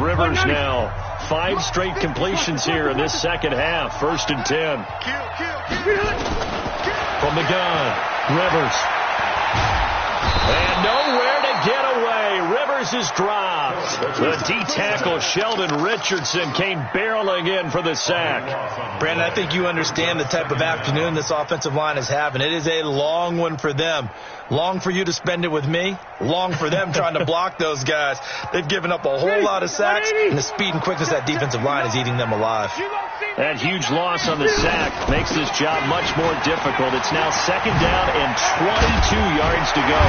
Rivers now. 5 straight completions here in this second half. First and 10. From the gun, Rivers. And nowhere to get away. Rivers is dropped. The D-tackle, Sheldon Richardson, came barreling in for the sack. Brandon, I think you understand the type of afternoon this offensive line is having. It is a long one for them. Long for you to spend it with me. Long for them trying to block those guys. They've given up a whole lot of sacks, and the speed and quickness of that defensive line is eating them alive. That huge loss on the sack makes this job much more difficult. It's now second down and 22 yards to go.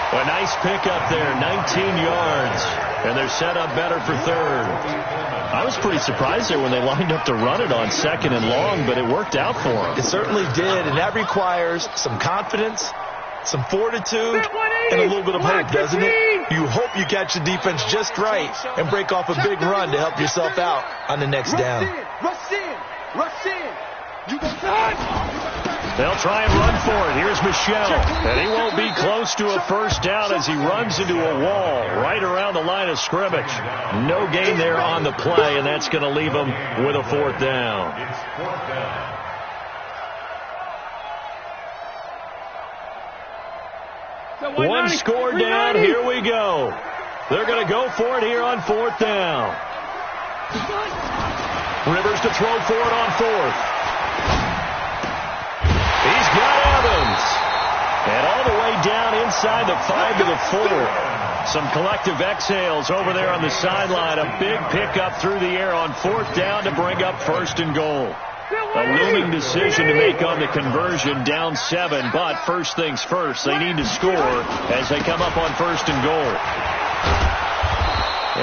A nice pickup there, 19 yards, and they're set up better for third. I was pretty surprised there when they lined up to run it on second and long, but it worked out for them. It certainly did, and that requires some confidence, some fortitude, and a little bit of hope, doesn't it? You hope you catch the defense just right and break off a big run to help yourself out on the next down. Rush in. You go They'll try and run for it. Here's Michel, and he won't be close to a first down as he runs into a wall right around the line of scrimmage. No gain there on the play, and that's going to leave him with a fourth down. One score down. Here we go. They're going to go for it here on fourth down. Rivers to throw for it on fourth. He's got Evans. And all the way down inside the 5 to the 4. Some collective exhales over there on the sideline. A big pickup through the air on fourth down to bring up first and goal. A looming decision to make on the conversion, down 7. But first things first, they need to score as they come up on first and goal.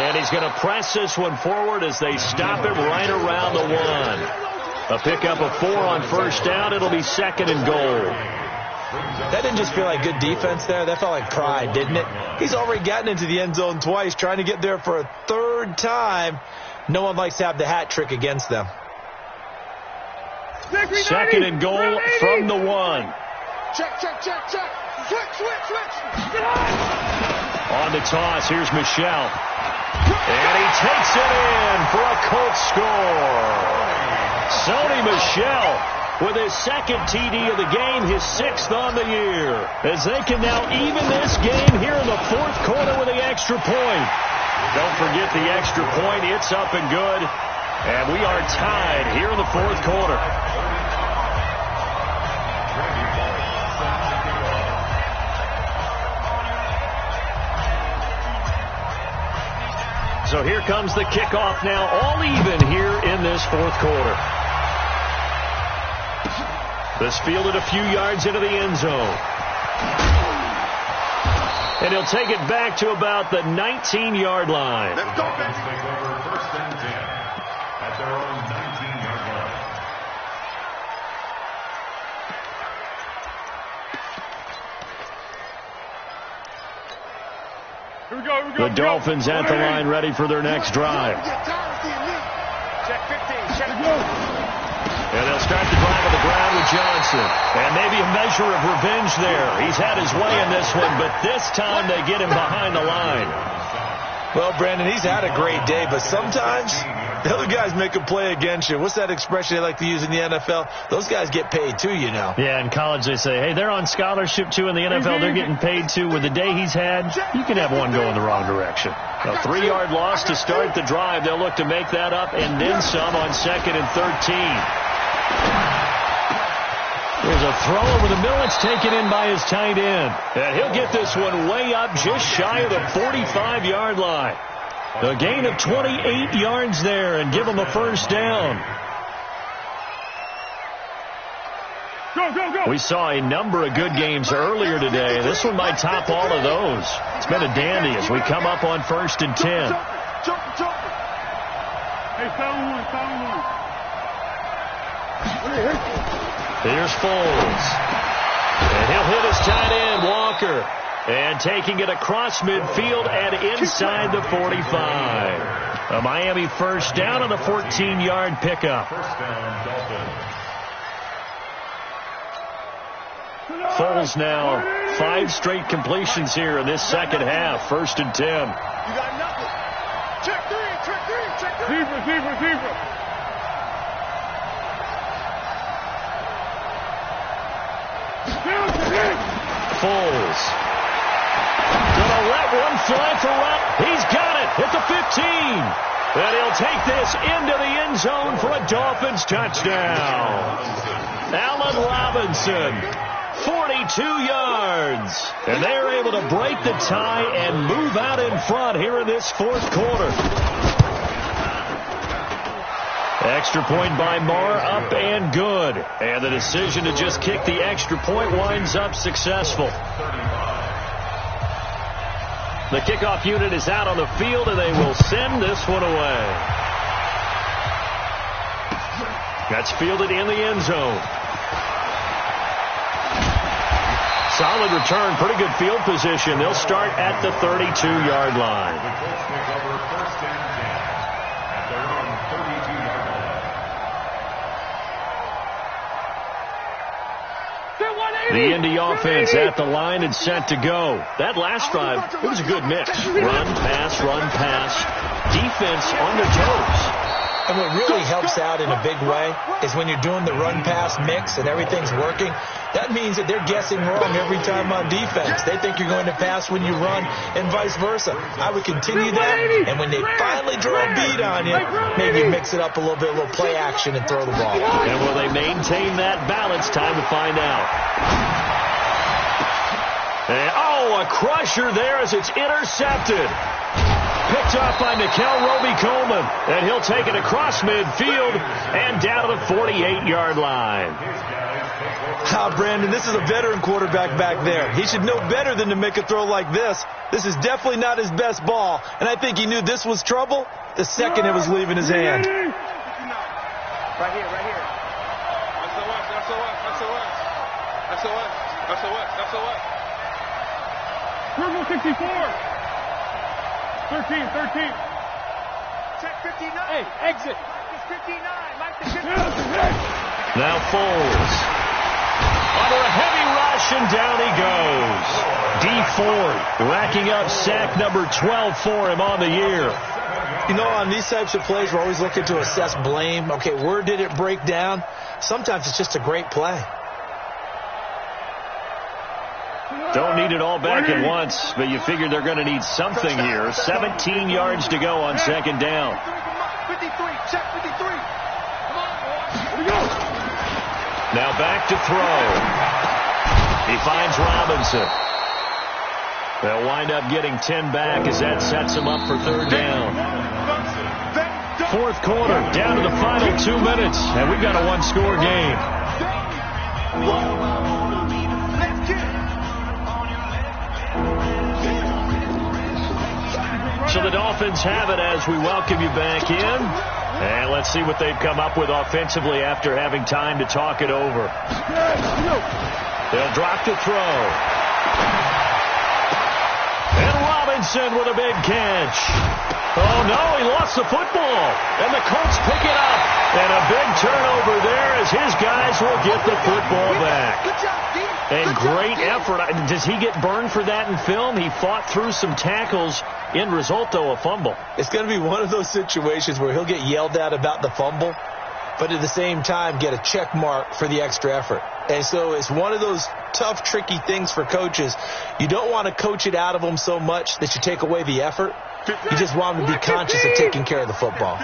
And he's going to press this one forward as they stop it right around the 1. A pickup of 4 on first down. It'll be second and goal. That didn't just feel like good defense there. That felt like pride, didn't it? He's already gotten into the end zone twice, trying to get there for a third time. No one likes to have the hat trick against them. Second and goal from the 1. Check. Switch. On the toss, here's Michel. And he takes it in for a Colts score. Sony Michel with his second TD of the game, his 6th on the year. As they can now even this game here in the 4th quarter with the extra point. Don't forget the extra point. It's up and good. And we are tied here in the 4th quarter. So here comes the kickoff now, all even here in this 4th quarter. This fielded a few yards into the end zone. And he'll take it back to about the 19-yard line. Let's go, baby. Take over 1st and 10 at their own 19-yard line. Here we go. The Dolphins at the line, ready for their next drive. Check 15. Check And they'll start the drive on the ground with Johnson. And maybe a measure of revenge there. He's had his way in this one, but this time they get him behind the line. Well, Brandon, he's had a great day, but sometimes the other guys make a play against you. What's that expression they like to use in the NFL? Those guys get paid too, you know. Yeah, in college they say, hey, they're on scholarship too. In the NFL, they're getting paid too. With the day he's had, you can have one go in the wrong direction. A 3-yard loss to start the drive. They'll look to make that up and then some on 2nd and 13. There's a throw over the middle. It's taken in by his tight end. And he'll get this one way up just shy of the 45-yard line. A gain of 28 yards there and give him a 1st down. Go. We saw a number of good games earlier today. This one might top all of those. It's been a dandy as we come up on 1st and 10. Hey, foul one. Here's Foles. And he'll hit his tight end, Walker. And taking it across midfield and inside the 45. A Miami 1st down on a 14-yard pickup. 1st down, Dolphins. Foles now 5 straight completions here in this 2nd half. 1st and 10. You got nothing. Check three. Receiver. Foles. Gonna let one fly for Rupp. He's got it at the 15. And he'll take this into the end zone for a Dolphins touchdown. Allen Robinson, 42 yards. And they're able to break the tie and move out in front here in this 4th quarter. Extra point by Marr, up and good. And the decision to just kick the extra point winds up successful. The kickoff unit is out on the field, and they will send this one away. That's fielded in the end zone. Solid return, pretty good field position. They'll start at the 32-yard line. The Colts take over 1st and 10 at their own 32-yard line. The Indy offense at the line and set to go. That last drive, it was a good mix. Run, pass. Defense on their toes. And what really helps out in a big way is when you're doing the run-pass mix and everything's working, that means that they're guessing wrong every time on defense. They think you're going to pass when you run and vice versa. I would continue that, and when they finally draw a beat on you, maybe mix it up a little bit, a little play action and throw the ball. And will they maintain that balance? Time to find out. And, a crusher there as it's intercepted. Picked off by Nikel Roby-Coleman. And he'll take it across midfield and down to the 48-yard line. Brandon, this is a veteran quarterback back there. He should know better than to make a throw like this. This is definitely not his best ball. And I think he knew this was trouble the second it was leaving his hand. Right here. SOS. Purple 64. 13. Check 59. Hey, exit. It's 59. Mike the 59. Now Foles. Under a heavy rush, catch, and down he goes. Dee Ford racking up sack number 12 for him on the year. You know, on these types of plays, we're always looking to assess blame. Okay, where did it break down? Sometimes it's just a great play. Don't need it all back at once, but you figure they're going to need something here. 17 yards to go on second down. 53, check 53. Now back to throw. He finds Robinson. They'll wind up getting 10 back as that sets them up for third down. Fourth quarter, down to the final 2 minutes, and we've got a one-score game. So the Dolphins have it as we welcome you back in. And let's see what they've come up with offensively after having time to talk it over. They'll drop to throw. And Robinson with a big catch. Oh, no, he lost the football. And the Colts pick it up. And a big turnover there as his guys will get the football back. And great effort. Does he get burned for that in film? He fought through some tackles. End result, though, a fumble. It's going to be one of those situations where he'll get yelled at about the fumble, but at the same time get a check mark for the extra effort. And so it's one of those tough, tricky things for coaches. You don't want to coach it out of them so much that you take away the effort. You just want them to be conscious of taking care of the football.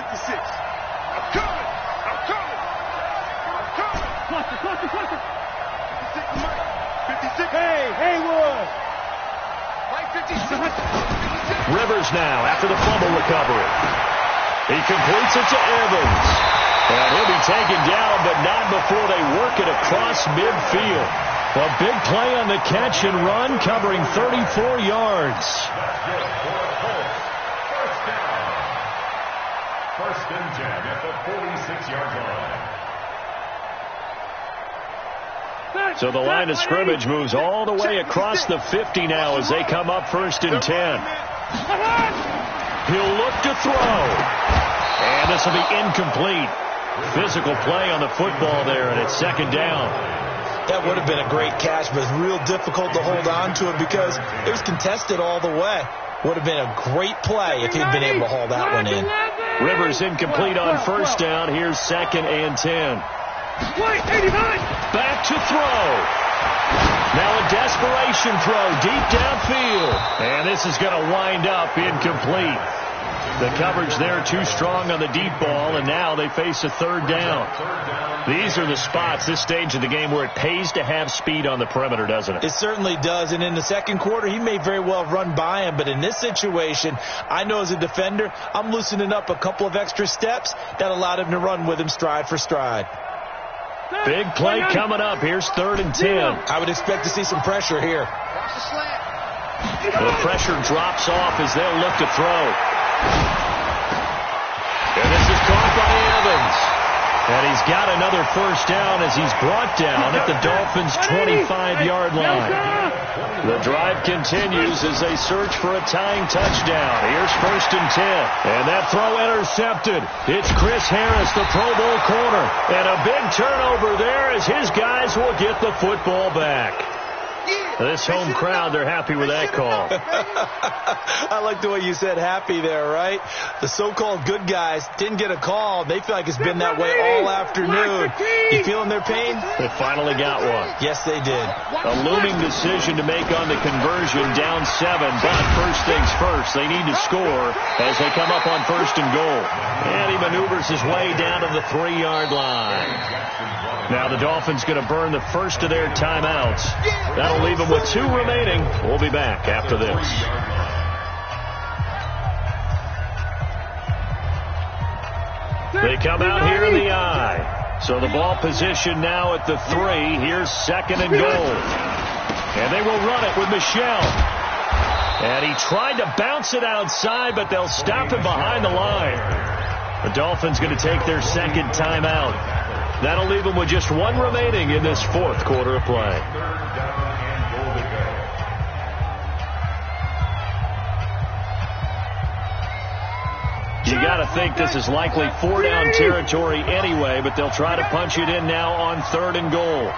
Hey, Haywood! Rivers now after the fumble recovery. He completes it to Evans. And he'll be taken down, but not before they work it across midfield. A big play on the catch and run, covering 34 yards. First and 10 at the 46-yard line. So the line of scrimmage moves all the way across the 50 now as they come up first and 10. He'll look to throw. And this will be incomplete. Physical play on the football there, and it's second down. That would have been a great catch, but it's real difficult to hold on to it because it was contested all the way. Would have been a great play if he'd been able to haul that one in. Rivers incomplete on first down. Here's second and 10. Back to throw. Now a desperation throw deep downfield. And this is going to wind up incomplete. The coverage there too strong on the deep ball, and now they face a third down. These are the spots, this stage of the game, where it pays to have speed on the perimeter, doesn't it? It certainly does, and in the second quarter, he may very well run by him, but in this situation, I know as a defender, I'm loosening up a couple of extra steps that allowed him to run with him stride for stride. Big play coming up. Here's third and 10. I would expect to see some pressure here. The pressure drops off as they'll look to throw. And this is caught by Evans. And he's got another first down as he's brought down at the Dolphins' 25-yard line. The drive continues as they search for a tying touchdown. Here's first and 10. And that throw intercepted. It's Chris Harris, the Pro Bowl corner. And a big turnover there as his guys will get the football back. This home crowd, they're happy with that call. I like the way you said happy there, right? The so-called good guys didn't get a call. They feel like it's been that way all afternoon. You feeling their pain? They finally got one. Yes, they did. A looming decision to make on the conversion, down 7. But first things first, they need to score as they come up on first and goal. And he maneuvers his way down to the 3-yard line. Now the Dolphins going to burn the first of their timeouts. That'll leave them with 2 remaining. We'll be back after this. They come out here in the I. So the ball position now at the 3. Here's second and goal. And they will run it with Michel. And he tried to bounce it outside, but they'll stop him behind the line. The Dolphins going to take their second timeout. That'll leave them with just 1 remaining in this fourth quarter of play. You got to think this is likely 4-down territory anyway, but they'll try to punch it in now on third and goal.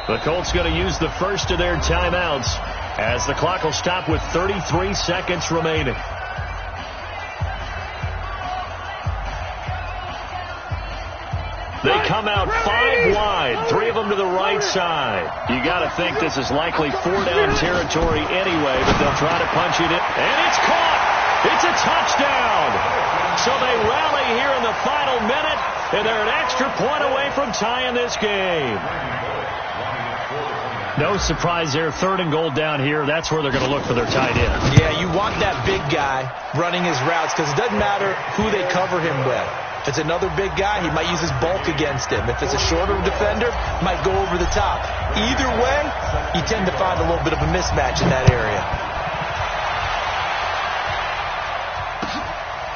The Colts going to use the first of their timeouts as the clock will stop with 33 seconds remaining. They come out 5 wide, 3 of them to the right side. You got to think this is likely 4-down territory anyway, but they'll try to punch it in. And it's caught! It's a touchdown! So they rally here in the final minute, and they're an extra point away from tying this game. No surprise there, 3rd and goal down here. That's where they're going to look for their tight end. Yeah, you want that big guy running his routes because it doesn't matter who they cover him with. If it's another big guy, he might use his bulk against him. If it's a shorter defender, might go over the top. Either way, you tend to find a little bit of a mismatch in that area.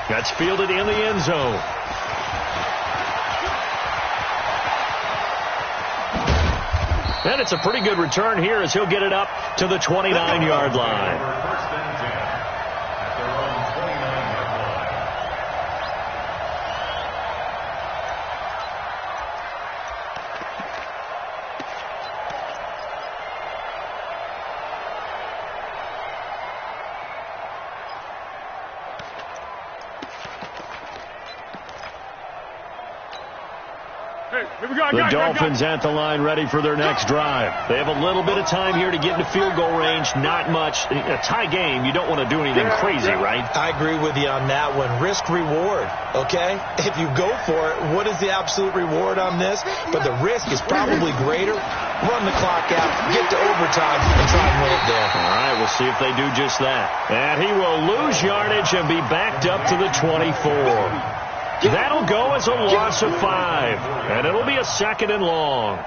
That's fielded in the end zone. And it's a pretty good return here as he'll get it up to the 29-yard line. The Dolphins at the line ready for their next drive. They have a little bit of time here to get into field goal range. Not much. A tie game, you don't want to do anything crazy, right? I agree with you on that one. Risk-reward, okay? If you go for it, what is the absolute reward on this? But the risk is probably greater. Run the clock out, get to overtime, and try and win it there. All right, we'll see if they do just that. And he will lose yardage and be backed up to the 24. That'll go as a loss of 5, and it'll be a 2nd and long.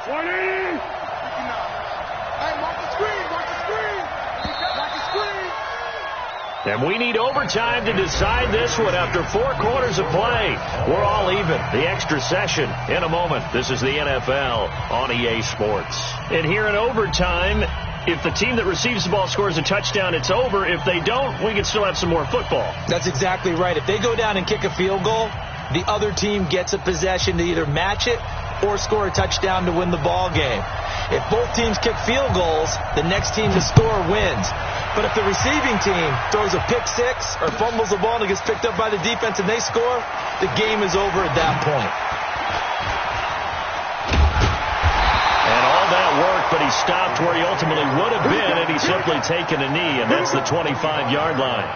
180. Hey, mark the screen. And we need overtime to decide this one after 4 quarters of play. We're all even. The extra session in a moment. This is the NFL on EA Sports. And here in overtime, if the team that receives the ball scores a touchdown, it's over. If they don't, we can still have some more football. That's exactly right. If they go down and kick a field goal, the other team gets a possession to either match it or score a touchdown to win the ball game. If both teams kick field goals, the next team to score wins. But if the receiving team throws a pick 6 or fumbles the ball and it gets picked up by the defense and they score, the game is over at that point. That worked, but he stopped where he ultimately would have been, and he's simply taken a knee, and that's the 25-yard line.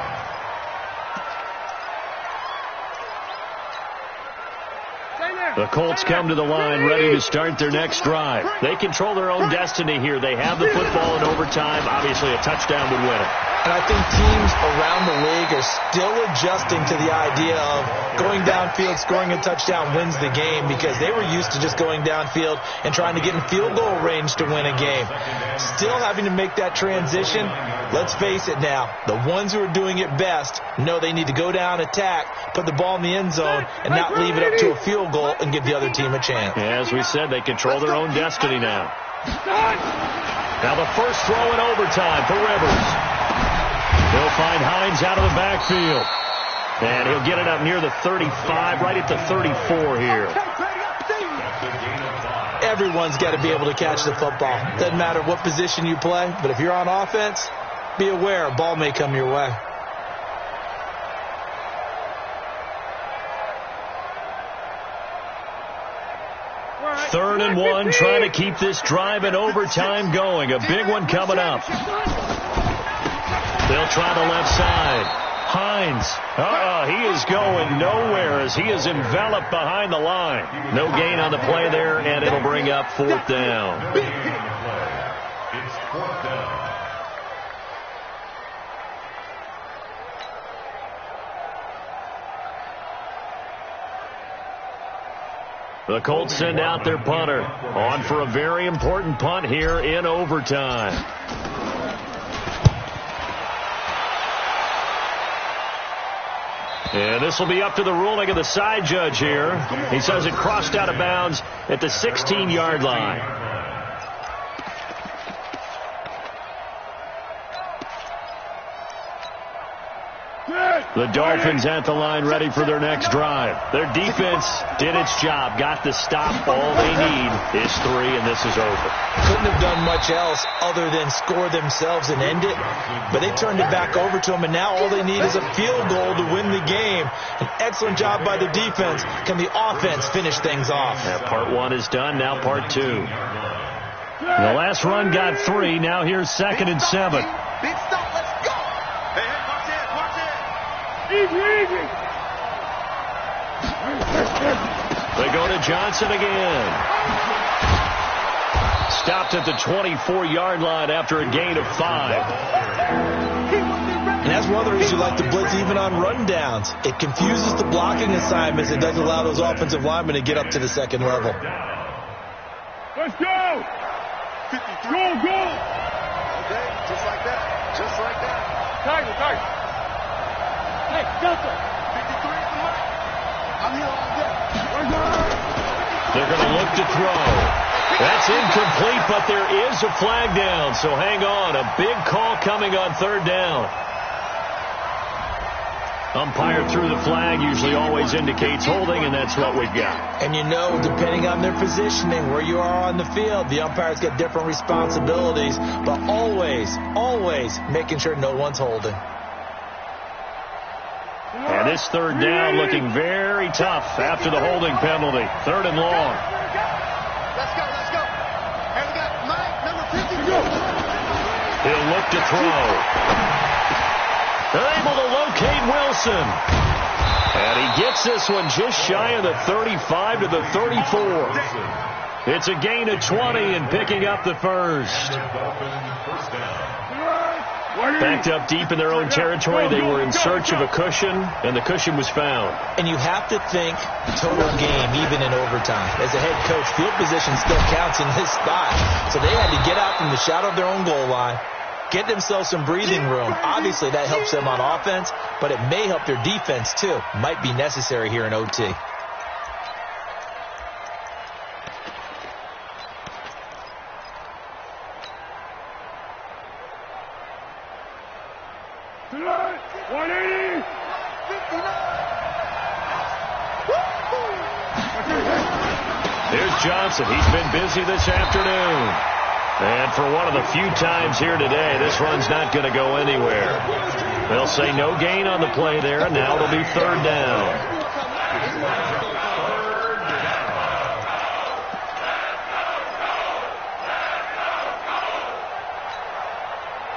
The Colts come to the line ready to start their next drive. They control their own destiny here. They have the football in overtime. Obviously, a touchdown would win it. And I think teams around the league are still adjusting to the idea of going downfield, scoring a touchdown wins the game because they were used to just going downfield and trying to get in field goal range to win a game. Still having to make that transition. Let's face it now, the ones who are doing it best know they need to go down, attack, put the ball in the end zone, and not leave it up to a field goal and give the other team a chance. Yeah, as we said, they control their own destiny now. Now the first throw in overtime for Rivers. He'll find Hines out of the backfield. And he'll get it up near the 35, right at the 34 here. Everyone's got to be able to catch the football. Doesn't matter what position you play, but if you're on offense, be aware a ball may come your way. Third and 1, trying to keep this drive in overtime going. A big one coming up. They'll try the left side. Hines. He is going nowhere as he is enveloped behind the line. No gain on the play there, and it'll bring up 4th down. It's 4th down. The Colts send out their punter on for a very important punt here in overtime. And this will be up to the ruling of the side judge here. He says it crossed out of bounds at the 16-yard line. Good. The Dolphins at the line ready for their next drive. Their defense did its job, got the stop. All they need is 3, and this is over. Couldn't have done much else other than score themselves and end it, but they turned it back over to them, and now all they need is a field goal to win the game. An excellent job by the defense. Can the offense finish things off? Yeah, part 1 is done, now part 2. The last run got 3, now here's 2nd and 7. Big stop, let's go. Hey, watch it, watch it. Easy. They go to Johnson again. Stopped at the 24-yard line after a gain of 5. And that's one of the reasons you like to blitz even on rundowns. It confuses the blocking assignments. It doesn't allow those offensive linemen to get up to the second level. Let's go. 53. Go. Okay, just like that. Just like that. Tiger. Hey, Delta. 53 at the mark. I'm here all day. They're going to look to throw. That's incomplete, but there is a flag down, so hang on. A big call coming on 3rd down. Umpire threw the flag, usually always indicates holding, and that's what we've got. And you know, depending on their positioning, where you are on the field, the umpires get different responsibilities, but always making sure no one's holding. And this 3rd down looking very tough after the holding penalty. 3rd and long. Let's go. And we got number 50. He'll look to throw. They're able to locate Wilson. And he gets this one just shy of the 35 to the 34. It's a gain of 20 and picking up the first. Backed up deep in their own territory, they were in search of a cushion, and the cushion was found. And you have to think total game, even in overtime. As a head coach, field position still counts in this spot. So they had to get out from the shadow of their own goal line, get themselves some breathing room. Obviously, that helps them on offense, but it may help their defense, too. Might be necessary here in OT. Tonight, 180. 59. Here's Johnson. He's been busy this afternoon. And for one of the few times here today, this run's not going to go anywhere. They'll say no gain on the play there, and now it'll be 3rd down.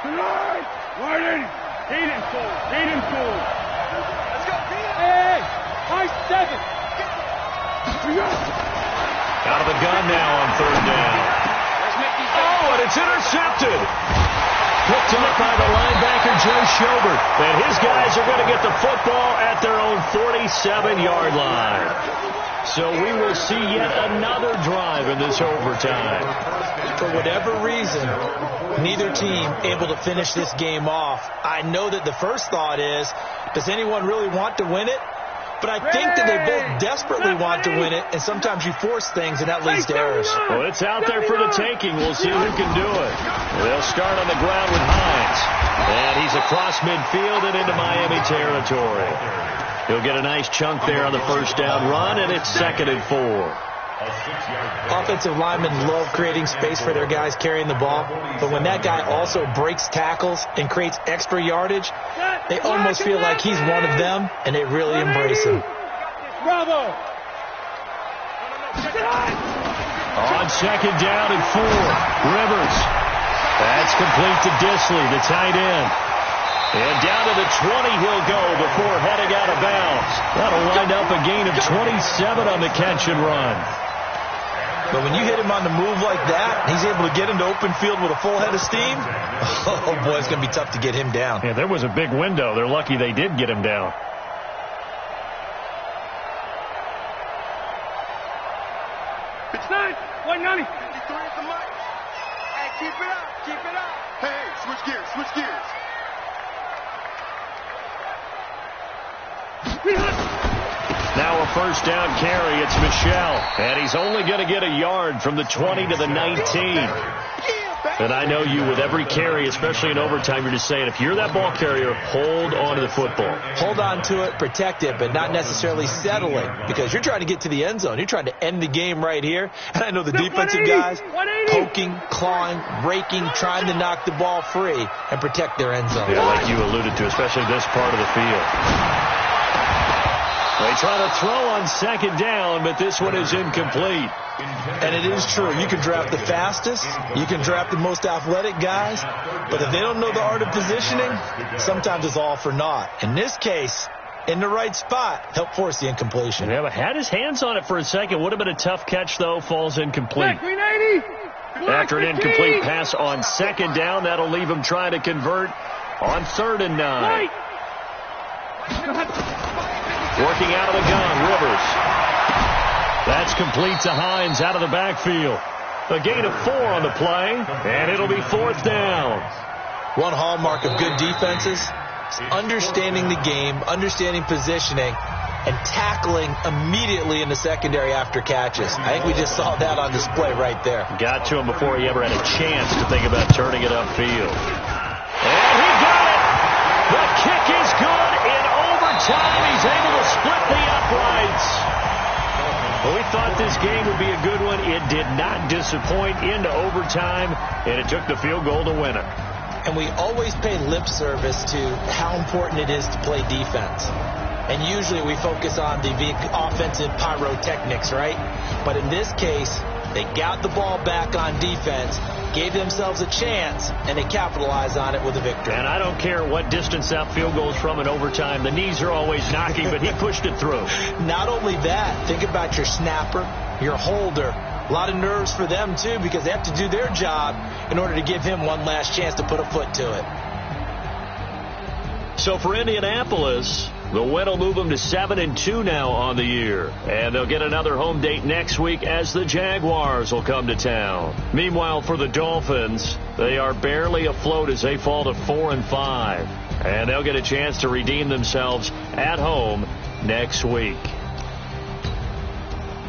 Tonight, 180. 8 and 4. Let's go, Hey, high 7. Out of the gun now on 3rd down. Oh, and it's intercepted. Picked up by the linebacker, Joe Schobert. And his guys are going to get the football at their own 47-yard line. So we will see yet another drive in this overtime. For whatever reason, neither team able to finish this game off. I know that the first thought is, does anyone really want to win it? But I think that they both desperately want to win it, and sometimes you force things, and that leads to errors. Well, it's out there for the taking. We'll see who can do it. They'll start on the ground with Hines. And he's across midfield and into Miami territory. He'll get a nice chunk there on the 1st down run, and it's 2nd and 4. Offensive linemen love creating space for their guys carrying the ball, but when that guy also breaks tackles and creates extra yardage, they almost feel like he's one of them, and they really embrace him. Bravo! On 2nd down and 4, Rivers. That's complete to Disley, the tight end. And down to the 20 he'll go before heading out of bounds. That'll wind up a gain of 27 on the catch and run. But when you hit him on the move like that, he's able to get into open field with a full head of steam. Oh, boy, it's going to be tough to get him down. Yeah, there was a big window. They're lucky they did get him down. It's 9, 190. 53 at the mark. Hey, keep it up. Hey, switch gears. Now a 1st down carry. It's Michelle. And he's only going to get a yard from the 20 to the 19. And I know you, with every carry, especially in overtime, you're just saying, if you're that ball carrier, hold on to the football. Hold on to it, protect it, but not necessarily settling, because you're trying to get to the end zone. You're trying to end the game right here. And I know the defensive guys poking, clawing, raking, trying to knock the ball free and protect their end zone. Yeah, like you alluded to, especially this part of the field. They try to throw on second down, but this one is incomplete. And it is true. You can draft the fastest. You can draft the most athletic guys. But if they don't know the art of positioning, sometimes it's all for naught. In this case, in the right spot, help force the incompletion. Yeah, but had his hands on it for a second. Would have been a tough catch, though. Falls incomplete. After an incomplete pass on second down, that'll leave him trying to convert on 3rd and 9. Working out of the gun, Rivers. That's complete to Hines out of the backfield. A gain of 4 on the play, and it'll be 4th down. One hallmark of good defenses is understanding the game, understanding positioning, and tackling immediately in the secondary after catches. I think we just saw that on display right there. Got to him before he ever had a chance to think about turning it upfield. And he got it! The kick is good in overtime. He's able to split the uprights. Well, we thought this game would be a good one. It did not disappoint into overtime, and it took the field goal to win it. And we always pay lip service to how important it is to play defense. And usually we focus on the offensive pyrotechnics, right? But in this case, they got the ball back on defense, gave themselves a chance, and they capitalized on it with a victory. And I don't care what distance that field goes from in overtime. The knees are always knocking, but he pushed it through. Not only that, think about your snapper, your holder. A lot of nerves for them, too, because they have to do their job in order to give him one last chance to put a foot to it. So for Indianapolis, the win will move them to 7-2 now on the year. And they'll get another home date next week as the Jaguars will come to town. Meanwhile, for the Dolphins, they are barely afloat as they fall to 4-5. And they'll get a chance to redeem themselves at home next week.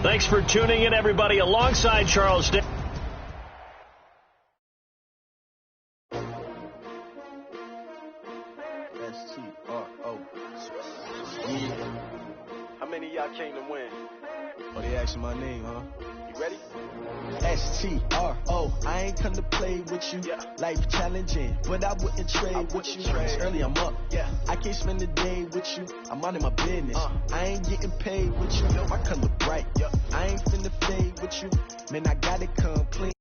Thanks for tuning in, everybody, alongside Charles Day. How many of y'all came to win? Oh, they asking my name, huh? You ready? STRO, I ain't come to play with you. Yeah. Life challenging, but I wouldn't trade with you. It's early, I'm up. Yeah. I can't spend the day with you. I'm out of my business. I ain't getting paid with you. My color bright. Yeah. I ain't finna fade with you. Man, I got it complete.